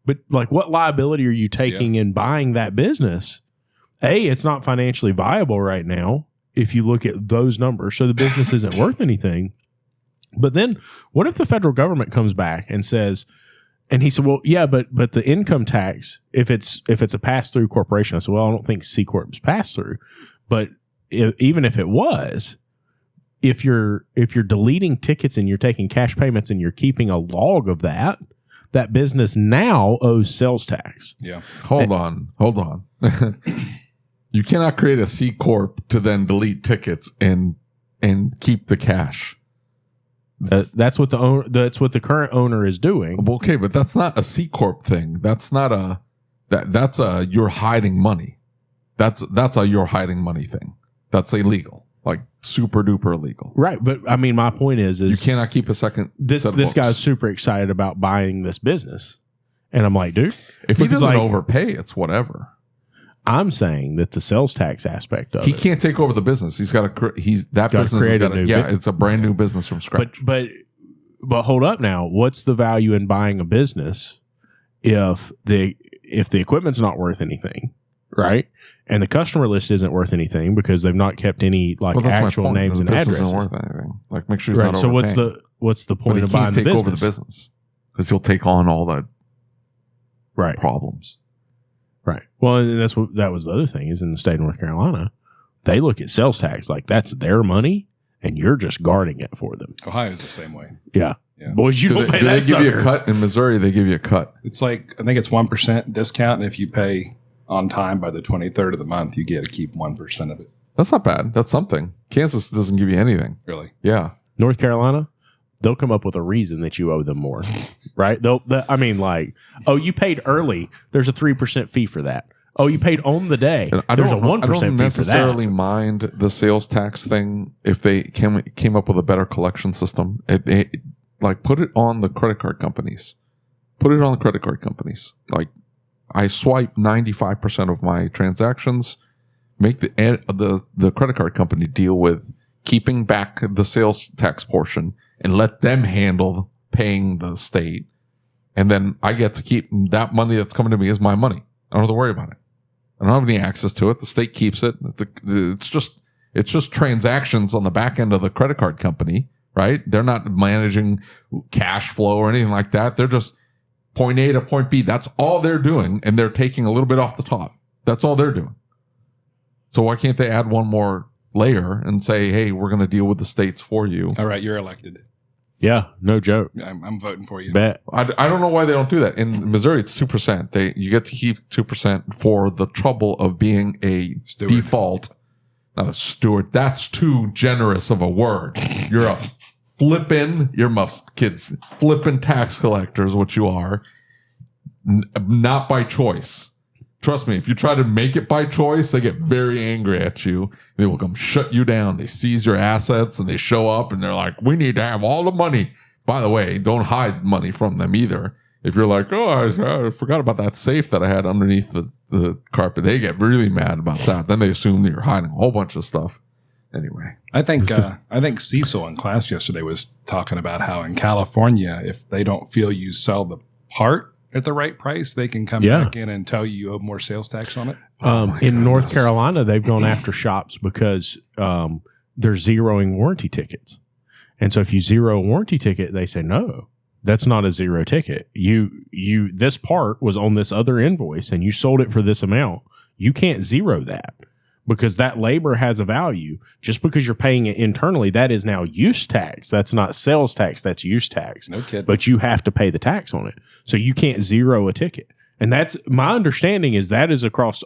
but like, what liability are you taking in buying that business? It's not financially viable right now if you look at those numbers. So the business isn't worth anything. But then what if the federal government comes back and says, and he said, well, yeah, but the income tax, if it's a pass-through corporation, I said, well, I don't think C Corp is pass-through. But even if it was, if you're deleting tickets and you're taking cash payments and you're keeping a log of that business now owes sales tax. Yeah. Hold on. You cannot create a C Corp to then delete tickets and keep the cash. That's what the current owner is doing. Okay, but that's not a C corp thing. That's not that's a you're hiding money. That's a you're hiding money thing. That's illegal, like super duper illegal. Right, but I mean, my point is you cannot keep a second. This guy's super excited about buying this business, and I'm like, dude, if he doesn't overpay, it's whatever. I'm saying that the sales tax aspect of he can't take over the business. He's got to it's a brand new business from scratch. But hold up now. What's the value in buying a business if the equipment's not worth anything, right? And the customer list isn't worth anything because they've not kept any actual names and addresses. Isn't worth anything. Like make sure he's not so overpaying. what's the point of buying the business? He can't take over the business because he'll take on all the problems. Right. Well, and that was the other thing is in the state of North Carolina, they look at sales tax like that's their money and you're just guarding it for them. Ohio's the same way. Yeah. Boys, you don't pay that. Do they give you a cut? In Missouri, they give you a cut. It's like, I think it's 1% discount. And if you pay on time by the 23rd of the month, you get to keep 1% of it. That's not bad. That's something. Kansas doesn't give you anything. Really? Yeah. North Carolina, they'll come up with a reason that you owe them more, right? You paid early. There's a 3% fee for that. Oh, you paid on the day. There's a 1% fee for that. I don't necessarily mind the sales tax thing if they came up with a better collection system. Put it on the credit card companies. Like, I swipe 95% of my transactions. Make the credit card company deal with keeping back the sales tax portion and let them handle paying the state. And then I get to keep that money that's coming to me is my money. I don't have to worry about it. I don't have any access to it. The state keeps it. It's just transactions on the back end of the credit card company, right? They're not managing cash flow or anything like that. They're just point A to point B. That's all they're doing. And they're taking a little bit off the top. That's all they're doing. So why can't they add one more layer and say, hey, we're going to deal with the states for you? All right, you're elected. Yeah, no joke. I'm voting for you. Bet. I don't know why they don't do that. In Missouri, it's 2%. You get to keep 2% for the trouble of being a steward. Default, not a steward. That's too generous of a word. You're a flippin' tax collector is what you are. Not by choice. Trust me, if you try to make it by choice, they get very angry at you. They will come shut you down. They seize your assets and they show up and they're like, we need to have all the money. By the way, don't hide money from them either. If you're like, oh, I forgot about that safe that I had underneath the carpet, they get really mad about that. Then they assume that you're hiding a whole bunch of stuff. Anyway. I think Cecil in class yesterday was talking about how in California, if they don't feel you sell the part at the right price, they can come back in and tell you owe more sales tax on it. In North Carolina, they've gone after shops because they're zeroing warranty tickets. And so if you zero a warranty ticket, they say, no, that's not a zero ticket. This part was on this other invoice and you sold it for this amount. You can't zero that because that labor has a value. Just because you're paying it internally, that is now use tax. That's not sales tax. That's use tax. No kidding. But you have to pay the tax on it. So you can't zero a ticket. And that's my understanding is that is across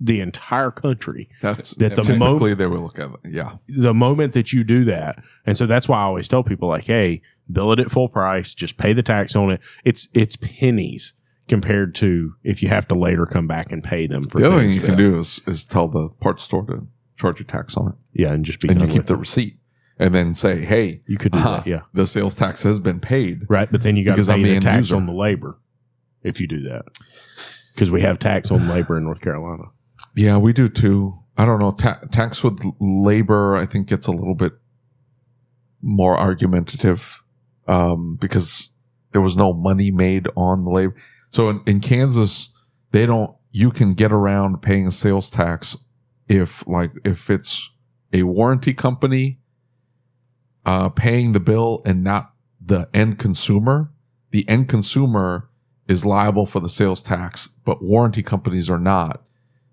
the entire country. Typically they will look at it. Yeah. The moment that you do that. And so that's why I always tell people like, hey, bill it at full price, just pay the tax on it. It's pennies compared to if you have to later come back and pay them for the other thing you can do is tell the parts store to charge you tax on it. Yeah, and just be and you keep the receipt. And then say, hey, you could do that, yeah. The sales tax has been paid. Right, but then you got to pay the tax on the labor if you do that. Because we have tax on labor in North Carolina. Yeah, we do too. I don't know. Tax with labor, I think, gets a little bit more argumentative because there was no money made on the labor. So in Kansas, you can get around paying sales tax if it's a warranty company paying the bill and not the end consumer. The end consumer is liable for the sales tax, but warranty companies are not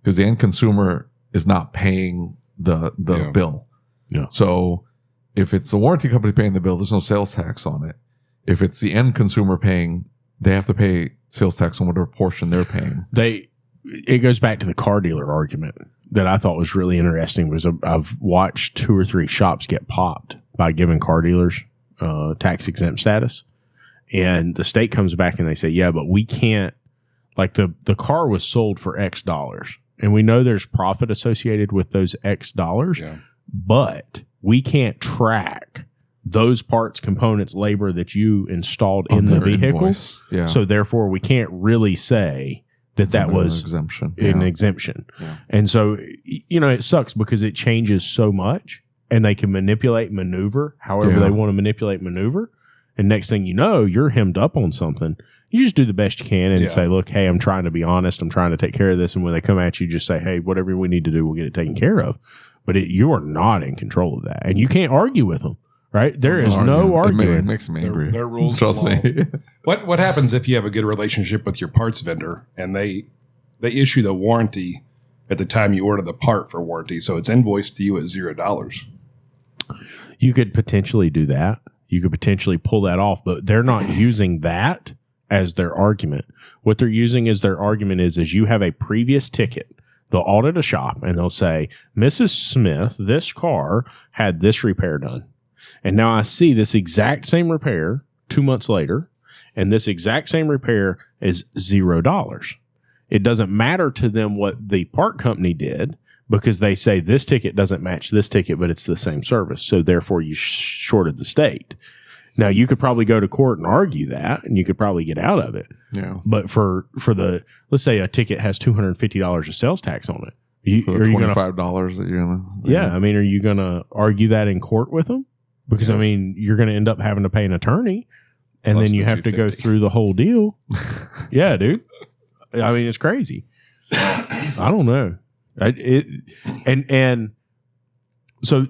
because the end consumer is not paying the bill. Yeah. So if it's the warranty company paying the bill, there's no sales tax on it. If it's the end consumer paying, they have to pay sales tax on whatever portion they're paying. It goes back to the car dealer argument that I thought was really interesting was I've watched 2 or 3 shops get popped by giving car dealers tax exempt status. And the state comes back and they say, yeah, but we can't, like the car was sold for X dollars. And we know there's profit associated with those X dollars, but we can't track those parts, components, labor that you installed in the vehicle. Yeah. So therefore, we can't really say that was an exemption. Yeah. And so, it sucks because it changes so much, and they can maneuver however they want to maneuver. And next thing you know, you're hemmed up on something. You just do the best you can and say, look, hey, I'm trying to be honest. I'm trying to take care of this. And when they come at you, just say, hey, whatever we need to do, we'll get it taken care of. But you are not in control of that. And you can't argue with them, right? There is no arguing. It makes me angry. Their rules. Trust me. What happens if you have a good relationship with your parts vendor and they issue the warranty at the time you order the part for warranty, so it's invoiced to you at $0? You could potentially do that. You could potentially pull that off, but they're not using that as their argument. What they're using as their argument is you have a previous ticket. They'll audit a shop and they'll say, Mrs. Smith, this car had this repair done. And now I see this exact same repair 2 months later, and this exact same repair is $0. It doesn't matter to them what the part company did because they say this ticket doesn't match this ticket, but it's the same service. So therefore you shorted the state. Now you could probably go to court and argue that, and you could probably get out of it. Yeah. But for let's say a ticket has $250 of sales tax on it. For the $25 that you're gonna. Yeah. I mean, are you going to argue that in court with them? Because I mean, you're going to end up having to pay an attorney, and Plus then you have to go through the whole deal. Yeah, dude. I mean, it's crazy. I don't know. So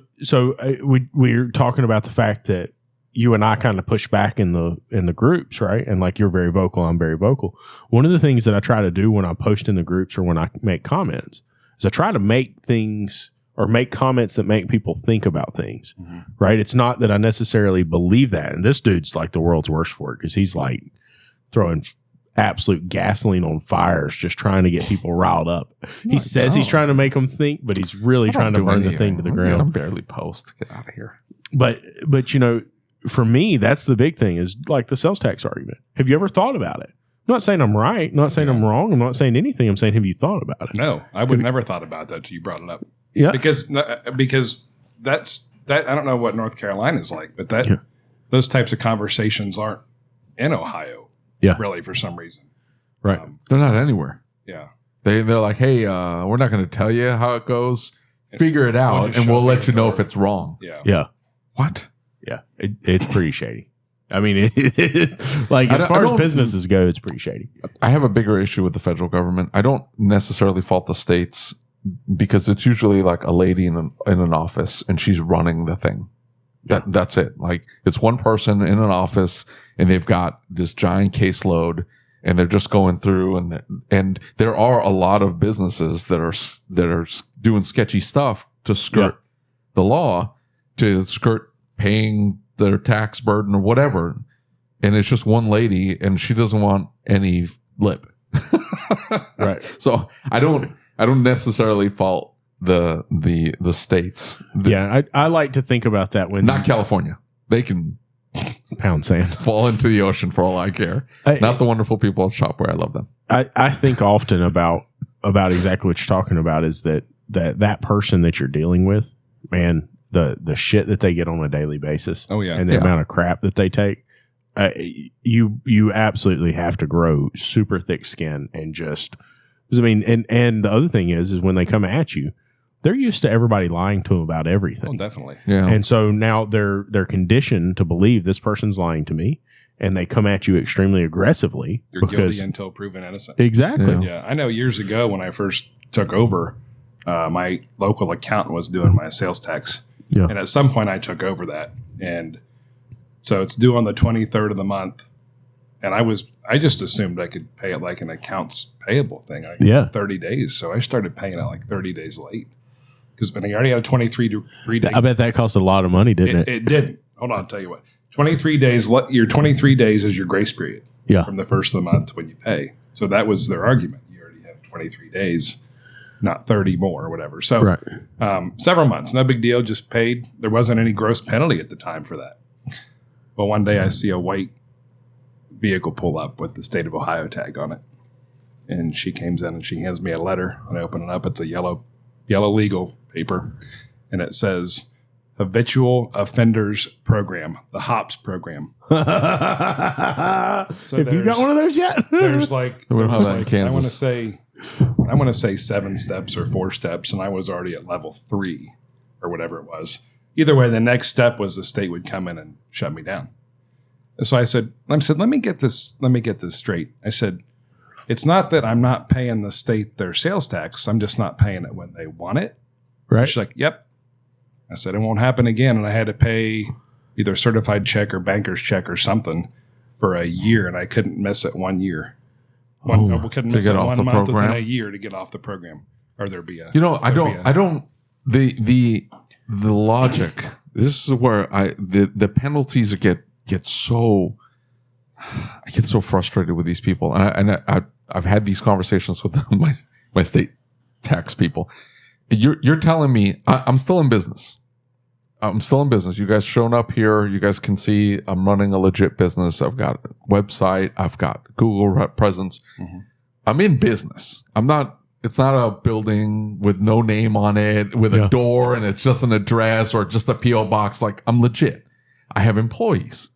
we're talking about the fact that you and I kind of push back in the groups, right? And like you're very vocal, I'm very vocal. One of the things that I try to do when I post in the groups or when I make comments is I try to make things or make comments that make people think about things, right? It's not that I necessarily believe that. And this dude's like the world's worst for it because he's like throwing absolute gasoline on fires, just trying to get people riled up. He says he's trying to make them think, but he's really trying to burn the thing to the ground. I'm barely post. Get out of here. But for me, that's the big thing is like the sales tax argument. Have you ever thought about it? I'm not saying I'm right. I'm not saying I'm wrong. I'm not saying anything. I'm saying, have you thought about it? No, I would never thought about that till you brought it up. Yeah. Because that's that. I don't know what North Carolina is like, but those types of conversations aren't in Ohio. Yeah. Really, for some reason. Right. They're not anywhere. Yeah. They're like, hey, we're not going to tell you how it goes. Figure it out, and we'll let you know if it's wrong. Yeah. Yeah. What? Yeah. It's pretty shady. I mean, like as far as businesses go, it's pretty shady. I have a bigger issue with the federal government. I don't necessarily fault the states because it's usually like a lady in an office and she's running the thing. That's it. Like it's one person in an office and they've got this giant caseload and they're just going through and there are a lot of businesses that are doing sketchy stuff to skirt the law, to skirt paying their tax burden or whatever. And it's just one lady and she doesn't want any lip. Right. So I don't necessarily fault the states. I like to think about that when not California. They can pound sand fall into the ocean for all I care. Not the wonderful people at Shopware. I love them. I think often about exactly what you're talking about is that person that you're dealing with, man, the shit that they get on a daily basis. Oh yeah. And the amount of crap that they take. You absolutely have to grow super thick skin and just, I mean, and the other thing is when they come at you, they're used to everybody lying to them about everything. Oh, definitely. Yeah. And so now they're conditioned to believe this person's lying to me, and they come at you extremely aggressively. You're guilty until proven innocent. Exactly. Yeah. I know years ago when I first took over, my local accountant was doing my sales tax. Yeah. And at some point I took over that. And so it's due on the 23rd of the month. And I just assumed I could pay it like an accounts payable thing. 30 days. So I started paying it like 30 days late. Because I already had a 23 day. I bet that cost a lot of money, didn't it? It did. Hold on, I'll tell you what. 23 days. Your 23 days is your grace period. Yeah. From the first of the month when you pay. So that was their argument. You already have 23 days, not 30 more or whatever. So right. Several months, no big deal. Just paid. There wasn't any gross penalty at the time for that. Well, one day I see a white vehicle pull up with the state of Ohio tag on it. And she comes in and she hands me a letter. And I open it up. It's a yellow legal paper. And it says, Habitual Offenders Program, the HOPS program. So have you got one of those yet? There's like, We don't have that in I Kansas. want to say 7 steps or 4 steps, and I was already at level 3 or whatever it was. Either way, the next step was the state would come in and shut me down. And so I said, let me get this straight. I said, it's not that I'm not paying the state their sales tax. I'm just not paying it when they want it. Right. She's like, yep. I said, it won't happen again. And I had to pay either certified check or banker's check or something for a year, and I couldn't miss it 1 year. We couldn't miss it 1 month within a year to get off the program, or there'd be a. The logic. This is where the penalties get so. I get so frustrated with these people, and I've had these conversations with my state tax people. You're telling me I'm still in business. I'm still in business. You guys shown up here. You guys can see I'm running a legit business. I've got a website. I've got Google presence. Mm-hmm. I'm in business. It's not a building with no name on it, with a door, and it's just an address or just a P.O. box. Like, I'm legit. I have employees.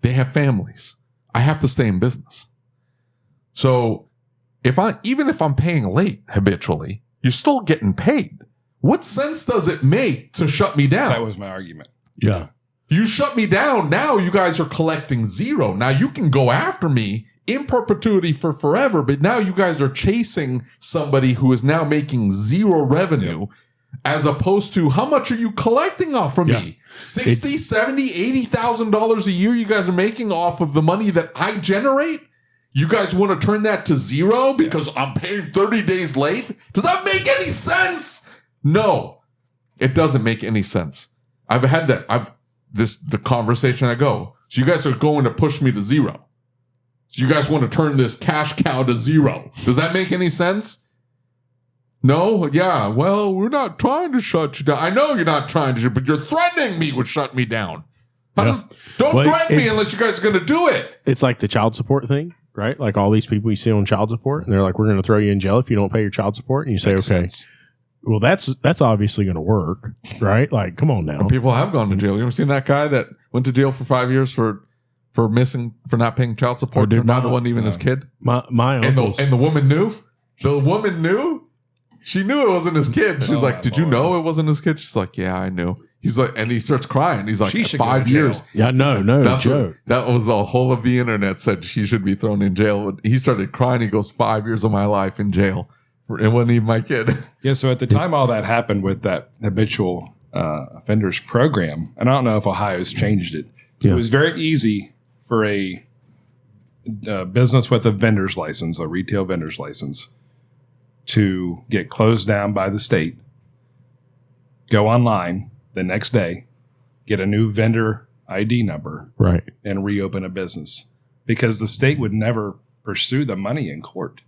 They have families. I have to stay in business. So even if I'm paying late habitually, you're still getting paid. What sense does it make to shut me down? That was my argument. Yeah. You shut me down. Now you guys are collecting zero. Now you can go after me in perpetuity for forever, but now you guys are chasing somebody who is now making zero revenue, as opposed to how much are you collecting off of me? $60,000, $70,000, $80,000 a year you guys are making off of the money that I generate? You guys want to turn that to zero because I'm paying 30 days late? Does that make any sense? No, it doesn't make any sense. I've had that. The conversation I go. So you guys are going to push me to zero. So you guys want to turn this cash cow to zero. Does that make any sense? No? Yeah. Well, we're not trying to shut you down. I know you're not trying to, but you're threatening me with shutting me down. Don't threaten me unless you guys are going to do it. It's like the child support thing, right? Like all these people you see on child support, and they're like, we're going to throw you in jail if you don't pay your child support. And you say, well, that's obviously going to work, right? Like, come on now. And people have gone to jail. You ever seen that guy that went to jail for 5 years for not paying child support? It wasn't even his kid. My uncles. And the woman knew. The woman knew. She knew it wasn't his kid. She's like, "Did you know it wasn't his kid?" She's like, "Yeah, I knew." He's like, and he starts crying. He's like, 5 years. Yeah, no joke. That was the whole of the internet said she should be thrown in jail. He started crying. He goes, 5 years of my life in jail. It wasn't even my kid. Yeah, so at the time all that happened with that habitual offenders program, and I don't know if Ohio's changed it. Yeah. It was very easy for a business with a vendor's license, a retail vendor's license, to get closed down by the state, go online the next day, get a new vendor ID number, right, and reopen a business, because the state would never pursue the money in court.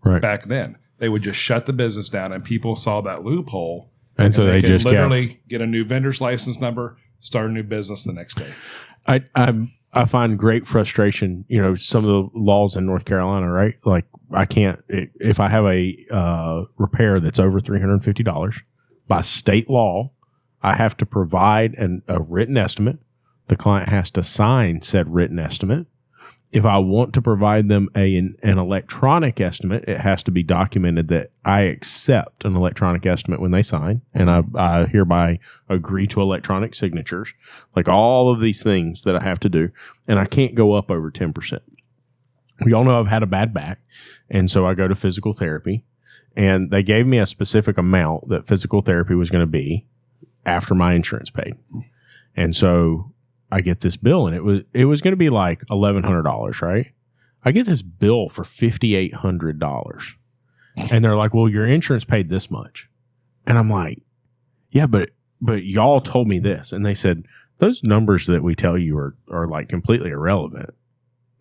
Right. Back then, they would just shut the business down, and people saw that loophole, and so they just literally get a new vendor's license number, start a new business the next day. I find great frustration. You know, some of the laws in North Carolina, right? Like, I can't if I have a repair that's over $350 by state law, I have to provide a written estimate. The client has to sign said written estimate. If I want to provide them an electronic estimate, it has to be documented that I accept an electronic estimate when they sign, and I hereby agree to electronic signatures, like all of these things that I have to do, and I can't go up over 10%. We all know I've had a bad back, and so I go to physical therapy, and they gave me a specific amount that physical therapy was going to be after my insurance paid. And so I get this bill, and it was going to be like $1,100, right? I get this bill for $5,800, and they're like, "Well, your insurance paid this much," and I'm like, "Yeah, but y'all told me this," and they said those numbers that we tell you are like completely irrelevant.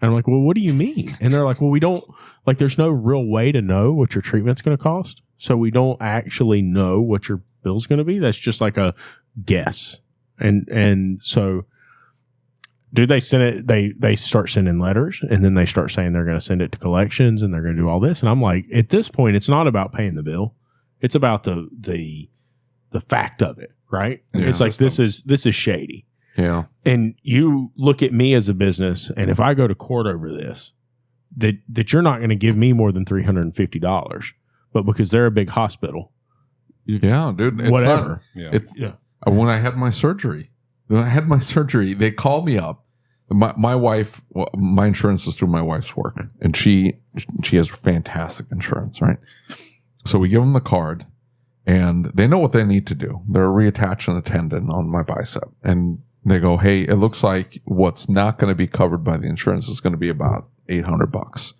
And I'm like, "Well, what do you mean?" And they're like, "Well, we don't like. There's no real way to know what your treatment's going to cost, so we don't actually know what your bill's going to be. That's just like a guess." And so Dude, they send it. They start sending letters, and then they start saying they're going to send it to collections, and they're going to do all this. And I'm like, at this point, it's not about paying the bill; it's about the fact of it, right? Yeah. It's like this is shady. Yeah. And you look at me as a business, and if I go to court over this, that you're not going to give me more than $350, but because they're a big hospital, yeah, dude, it's whatever. When I had my surgery, they called me up. My wife, my insurance is through my wife's work, and she has fantastic insurance, right? So we give them the card, and they know what they need to do. They're reattaching a tendon on my bicep, and they go, "Hey, it looks like what's not going to be covered by the insurance is going to be about $800,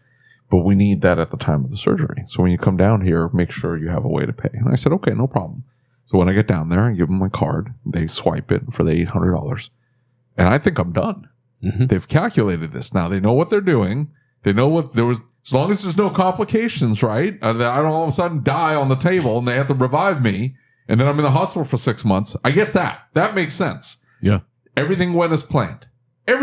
but we need that at the time of the surgery. So when you come down here, make sure you have a way to pay." And I said, "Okay, no problem." So when I get down there and give them my card, they swipe it for the $800, and I think I'm done. Mm-hmm. They've calculated this now. They know what they're doing. They know what there was. As long as there's no complications, right? That I don't all of a sudden die on the table and they have to revive me, and then I'm in the hospital for 6 months. I get that. That makes sense. Yeah. Everything went as planned. I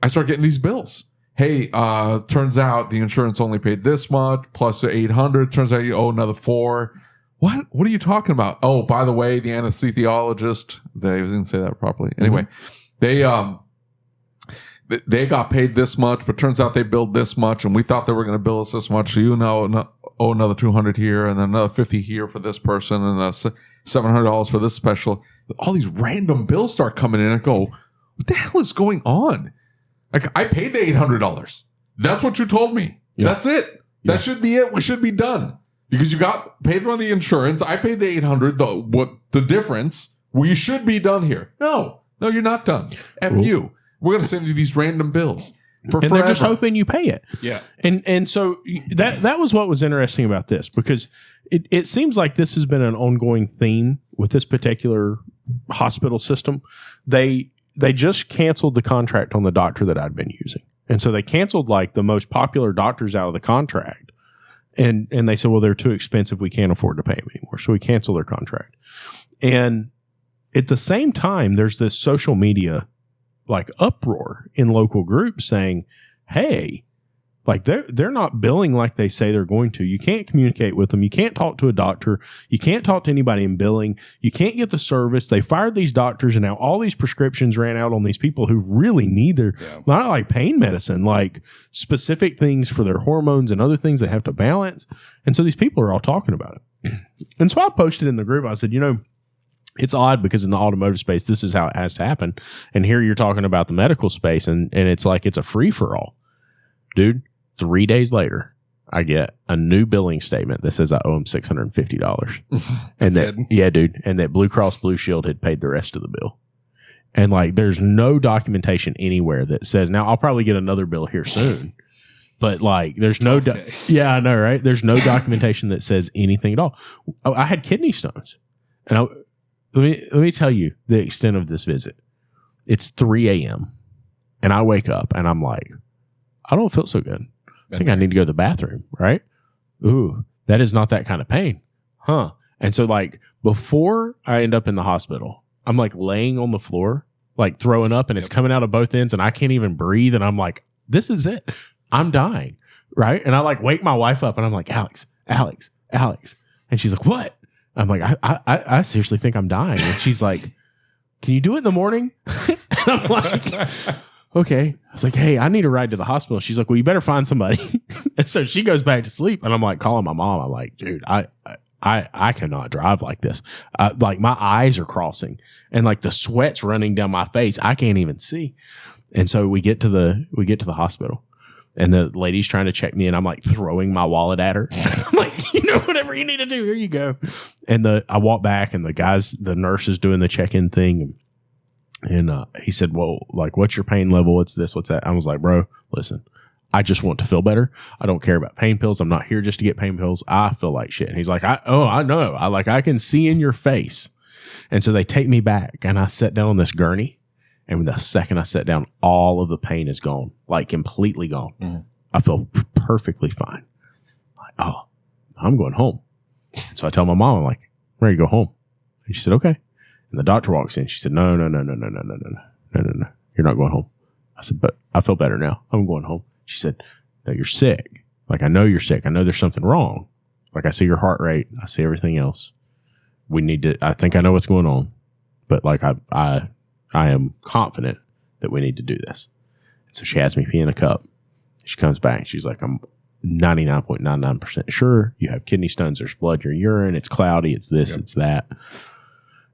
start getting these bills. Hey, turns out the insurance only paid this much plus the $800. Turns out you owe another $400. What are you talking about? Oh, by the way, the anesthesiologist, they didn't say that properly. Anyway, they got paid this much, but turns out they billed this much, and we thought they were going to bill us this much. So you know, owe another $200 here, and then another $50 here for this person, and $700 for this special. All these random bills start coming in, and I go, what the hell is going on? Like, I paid the $800. That's what you told me. Yeah. That's it. That should be it. We should be done. Because you got paid on the insurance. I paid the $800. What the difference? We should be done here. No, you're not done. F you. We're going to send you these random bills for forever. They're just hoping you pay it. Yeah. And so that was what was interesting about this, because it seems like this has been an ongoing theme with this particular hospital system. They just canceled the contract on the doctor that I'd been using. And so they canceled like the most popular doctors out of the contract. And they said, well, they're too expensive. We can't afford to pay them anymore. So we canceled their contract. And at the same time, there's this social media like uproar in local groups saying, hey, like they're not billing like they say they're going to. You can't communicate with them. You can't talk to a doctor. You can't talk to anybody in billing. You can't get the service. They fired these doctors, and now all these prescriptions ran out on these people who really need their, not like pain medicine, like specific things for their hormones and other things they have to balance. And so these people are all talking about it. And so I posted in the group, I said, it's odd because in the automotive space, this is how it has to happen. And here you're talking about the medical space, and it's like it's a free for all. Dude, 3 days later, I get a new billing statement that says I owe him $650. And that Blue Cross Blue Shield had paid the rest of the bill. And like, there's no documentation anywhere that says, now I'll probably get another bill here soon. But like, there's no, yeah, I know, right? There's no documentation that says anything at all. I had kidney stones. And let me tell you the extent of this visit. It's 3 a.m. and I wake up and I'm like, I don't feel so good. I think I need to go to the bathroom, right? Ooh, that is not that kind of pain. Huh. And so like before I end up in the hospital, I'm like laying on the floor, like throwing up, and it's coming out of both ends and I can't even breathe. And I'm like, this is it. I'm dying. Right. And I like wake my wife up and I'm like, Alex. And she's like, what? I'm like, I seriously think I'm dying. And she's like, can you do it in the morning? And I'm like, okay. I was like, hey, I need a ride to the hospital. She's like, well, you better find somebody. And so she goes back to sleep, and I'm like calling my mom. I'm like, dude, I cannot drive like this. Like my eyes are crossing and like the sweat's running down my face. I can't even see. And so we get to the hospital, and the lady's trying to check me, and I'm like throwing my wallet at her. I'm like, whatever you need to do, here you go. And I walk back, and the nurse is doing the check-in thing. And he said, well, like, what's your pain level? What's this? What's that? I was like, bro, listen, I just want to feel better. I don't care about pain pills. I'm not here just to get pain pills. I feel like shit. And he's like, I know. I can see in your face. And so they take me back, and I sat down on this gurney. And the second I sat down, all of the pain is gone, like completely gone. Mm-hmm. I feel perfectly fine. Like, oh, I'm going home. So I tell my mom, I'm like, I'm ready to go home. And she said, okay. And the doctor walks in. She said, no. no. You're not going home. I said, but I feel better now. I'm going home. She said, no, you're sick. Like, I know you're sick. I know there's something wrong. Like, I see your heart rate. I see everything else. We need to, I think I know what's going on. But like, I am confident that we need to do this. So she has me pee in a cup. She comes back. She's like, I'm 99.99% sure you have kidney stones. There's blood in your urine. It's cloudy. It's this, it's that.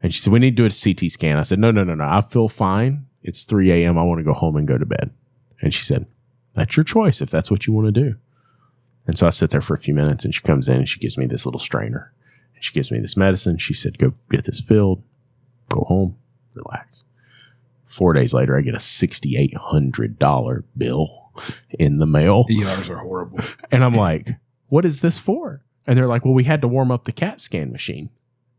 And she said, we need to do a CT scan. I said, no. I feel fine. It's 3 a.m. I want to go home and go to bed. And she said, that's your choice if that's what you want to do. And so I sit there for a few minutes, and she comes in and she gives me this little strainer. And she gives me this medicine. She said, go get this filled, go home, relax. 4 days later, I get a $6,800 bill in the mail. ERs are horrible. And I'm like, what is this for? And they're like, well, we had to warm up the CAT scan machine.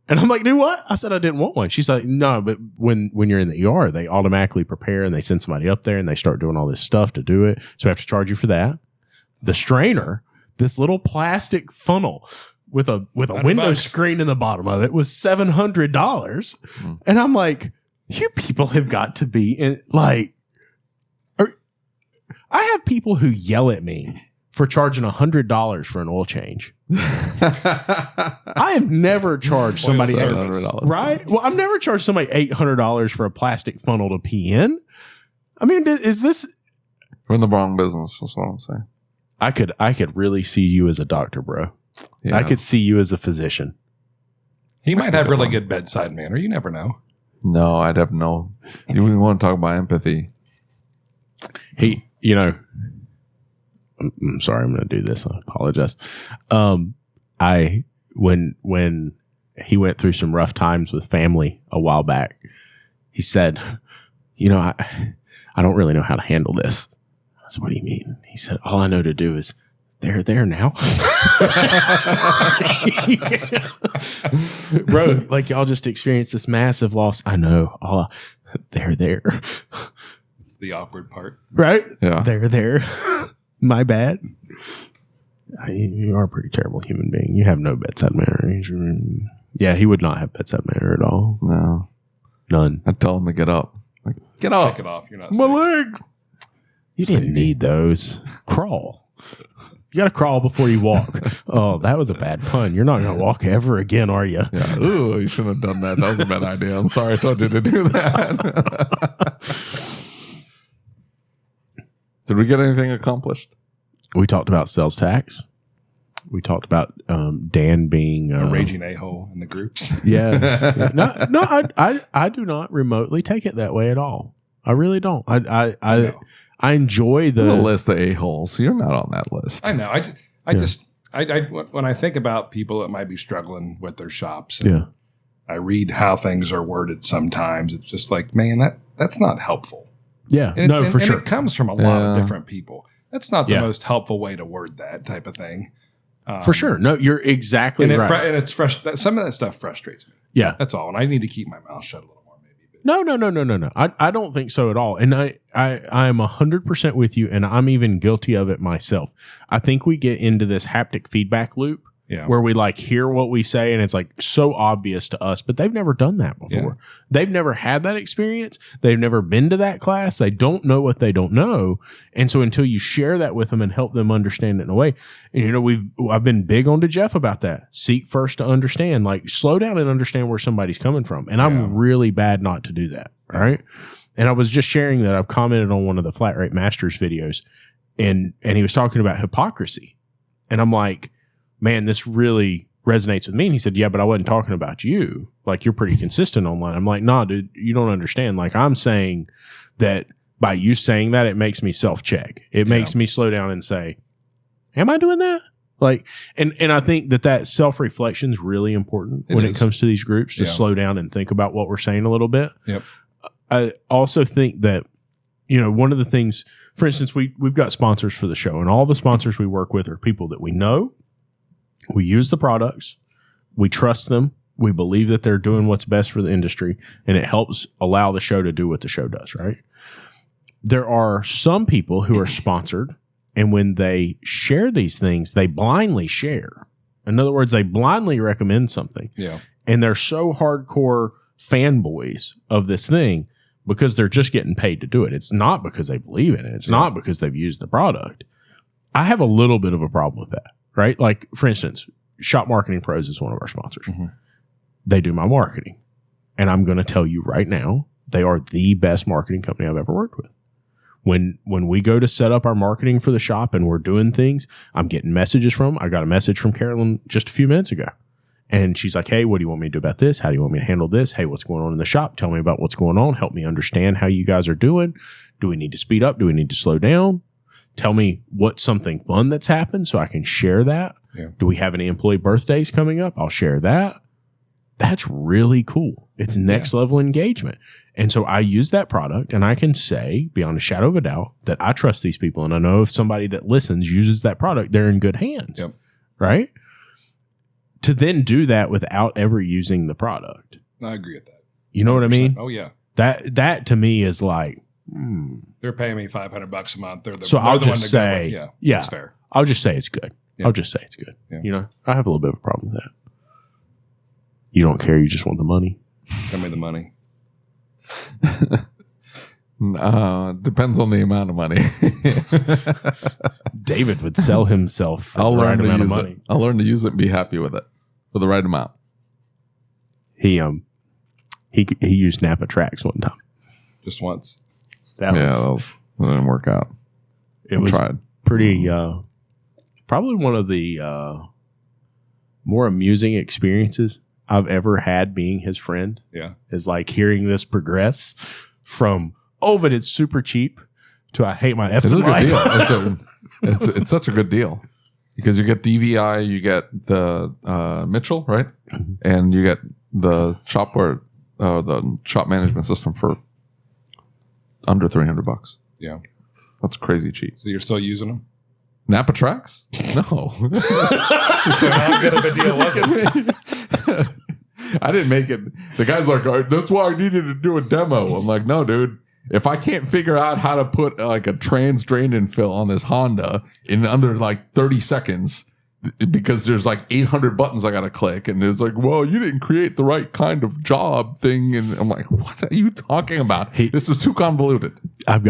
And I'm like, do what? I said I didn't want one. She's like, no, but when you're in the ER, they automatically prepare and they send somebody up there and they start doing all this stuff to do it. So we have to charge you for that. The strainer, this little plastic funnel with a window screen in the bottom of it was $700. And I'm like, you people have got to be like, I have people who yell at me for charging $100 for an oil change. I have never charged somebody $800, right? Well, I've never charged somebody $800 for a plastic funnel to pee in. I mean, is this? We're in the wrong business. That's what I'm saying. I could really see you as a doctor, bro. Yeah. I could see you as a physician. He might have really good bedside manner. You never know. No, I'd have no. You want to talk about empathy? He, I'm sorry, I'm going to do this. I apologize. When he went through some rough times with family a while back, he said, I don't really know how to handle this. I said, what do you mean? He said, all I know to do is they're there now. Bro, like y'all just experienced this massive loss. I know. They're there. It's the awkward part. Right? Yeah. They're there. My bad. You are a pretty terrible human being. You have no bedside manner. Yeah, he would not have bedside manner at all. No. None. I'd tell him to get up. Like, get up. Take it off. You're not My sick. legs. You didn't need those. Crawl. You got to crawl before you walk. Oh, that was a bad pun. You're not going to walk ever again, are you? Yeah. Ooh, you shouldn't have done that. That was a bad idea. I'm sorry I told you to do that. Did we get anything accomplished? We talked about sales tax. We talked about Dan being a raging a-hole in the groups. Yeah. I do not remotely take it that way at all. I really don't. I enjoy the list of a-holes. You're not on that list. I know. I when I think about people that might be struggling with their shops, and I read how things are worded sometimes. It's just like, man, that's not helpful. Yeah, and for sure. It comes from a lot of different people. That's not the most helpful way to word that type of thing. For sure. No, you're exactly right. And it's some of that stuff frustrates me. Yeah. That's all. And I need to keep my mouth shut a little more, maybe. No. I don't think so at all. And I am 100% with you, and I'm even guilty of it myself. I think we get into this haptic feedback loop where we like hear what we say, and it's like so obvious to us, but they've never done that before. Yeah. They've never had that experience. They've never been to that class. They don't know what they don't know. And so until you share that with them and help them understand it in a way, and I've been big on to Jeff about that. Seek first to understand, like slow down and understand where somebody's coming from. And I'm really bad not to do that. Right. And I was just sharing that I've commented on one of the Flat Rate Masters videos, and he was talking about hypocrisy. And I'm like, man, this really resonates with me. And he said, yeah, but I wasn't talking about you. Like, you're pretty consistent online. I'm like, nah, dude, you don't understand. Like, I'm saying that by you saying that, it makes me self-check. It makes me slow down and say, am I doing that? Like, and I think that self-reflection is really important when it comes to these groups, to slow down and think about what we're saying a little bit. Yep. I also think that, one of the things, for instance, we've got sponsors for the show, and all the sponsors we work with are people that we know. We use the products. We trust them. We believe that they're doing what's best for the industry, and it helps allow the show to do what the show does, right? There are some people who are sponsored, and when they share these things, they blindly share. In other words, they blindly recommend something. Yeah. And they're so hardcore fanboys of this thing because they're just getting paid to do it. It's not because they believe in it. It's not because they've used the product. I have a little bit of a problem with that, right? Like, for instance, Shop Marketing Pros is one of our sponsors. Mm-hmm. They do my marketing. And I'm going to tell you right now, they are the best marketing company I've ever worked with. When we go to set up our marketing for the shop and we're doing things, I'm getting messages from them. I got a message from Carolyn just a few minutes ago. And she's like, hey, what do you want me to do about this? How do you want me to handle this? Hey, what's going on in the shop? Tell me about what's going on. Help me understand how you guys are doing. Do we need to speed up? Do we need to slow down? Tell me what's something fun that's happened so I can share that. Yeah. Do we have any employee birthdays coming up? I'll share that. That's really cool. It's next level engagement. And so I use that product, and I can say beyond a shadow of a doubt that I trust these people. And I know if somebody that listens uses that product, they're in good hands. Yep. Right? To then do that without ever using the product. I agree with that. You know 100%. What I mean? Oh, yeah. That to me is like, they're paying me $500 a month. I'll just say, yeah, that's fair. I'll just say it's good. Yeah. I'll just say it's good. Yeah. You know, I have a little bit of a problem with that. You don't care. You just want the money. Tell me the money. Depends on the amount of money. David would sell himself for the right amount of money. I'll learn to use it and be happy with it for the right amount. He used Napa Tracks one time. Just once. That didn't work out. It was pretty probably one of the more amusing experiences I've ever had being his friend. Yeah. Is like hearing this progress from, oh, but it's super cheap to I hate my effing life. It's such a good deal because you get DVI, you get the Mitchell, right? Mm-hmm. And you get the the shop management system for under $300. Yeah. That's crazy cheap. So you're still using them? Napa Tracks? No. So how good of a deal was it? I didn't make it. The guy's like, that's why I needed to do a demo. I'm like, no, dude. If I can't figure out how to put like a trans drain and fill on this Honda in under like 30 seconds because there's like 800 buttons I got to click. And it's like, well, you didn't create the right kind of job thing. And I'm like, what are you talking about? This is too convoluted. I've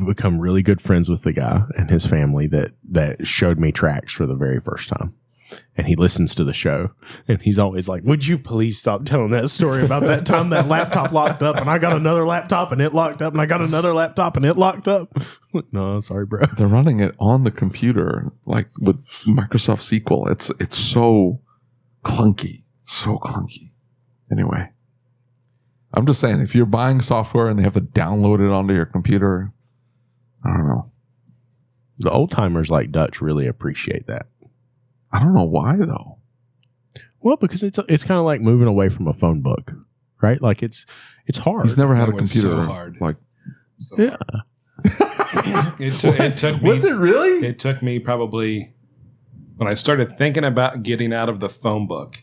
become really good friends with the guy and his family that showed me Tracks for the very first time. And he listens to the show and he's always like, would you please stop telling that story about that time that laptop locked up and I got another laptop and it locked up and I got another laptop and it locked up? No, sorry, bro. They're running it on the computer, like with Microsoft SQL. It's so clunky. So clunky. Anyway, I'm just saying, if you're buying software and they have to download it onto your computer, I don't know. The old timers like Dutch really appreciate that. I don't know why though. Well, because it's kind of like moving away from a phone book, right? Like it's hard. He's never had a computer. So hard. Like, so yeah. It took me. Was it really? It took me probably when I started thinking about getting out of the phone book.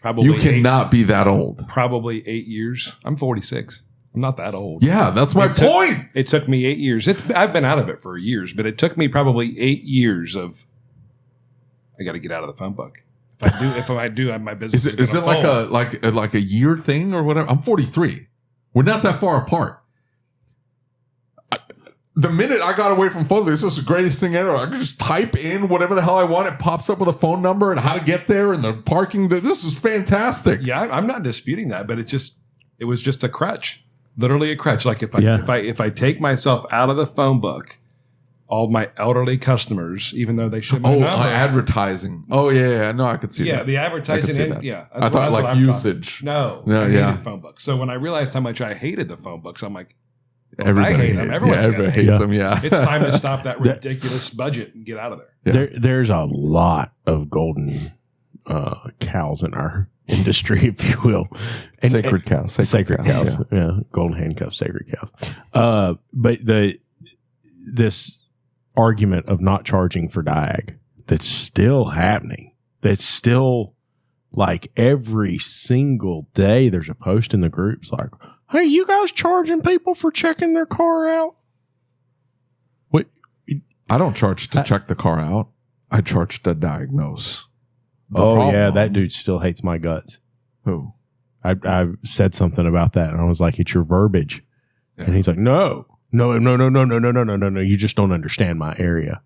Probably you cannot be that old. Probably 8 years. I'm 46. I'm not that old. Yeah, that's my point. It took me 8 years. I've been out of it for years, but it took me probably 8 years of. I got to get out of the phone book. If I do, my business is it like a year thing or whatever? I'm 43. We're not that far apart. The minute I got away from phone, this is the greatest thing ever. I can just type in whatever the hell I want. It pops up with a phone number and how to get there and the parking. This is fantastic. Yeah, I'm not disputing that, but it was just a crutch, literally a crutch. Like if I take myself out of the phone book. All my elderly customers, even though they should. Advertising. Oh yeah, no, I could see that. Yeah, the advertising. I thought like usage. No, I hated phone books. So when I realized how much I hated the phone books, I'm like, everybody I hate them. Everyone hates them. Yeah, it's time to stop that ridiculous budget and get out of there. Yeah. There's a lot of golden cows in our industry, if you will. Sacred cows. Sacred cows. Yeah, golden handcuffs, sacred cows. But this argument of not charging for diag that's still happening. That's still like every single day there's a post in the groups like, hey, you guys charging people for checking their car out? What? I don't charge to check the car out. I charge to diagnose. Yeah, that dude still hates my guts. Who? I said something about that, and I was like, "It's your verbiage," and he's like, "No, you just don't understand my area."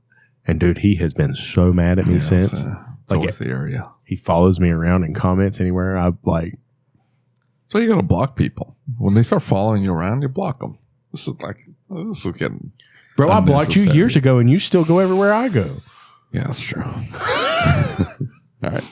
And dude, he has been so mad at me since. It's like always the area. He follows me around and comments anywhere. I like. So you got to block people when they start following you around. You block them. This is getting. Bro, I blocked you years ago, and you still go everywhere I go. Yeah, that's true. All right.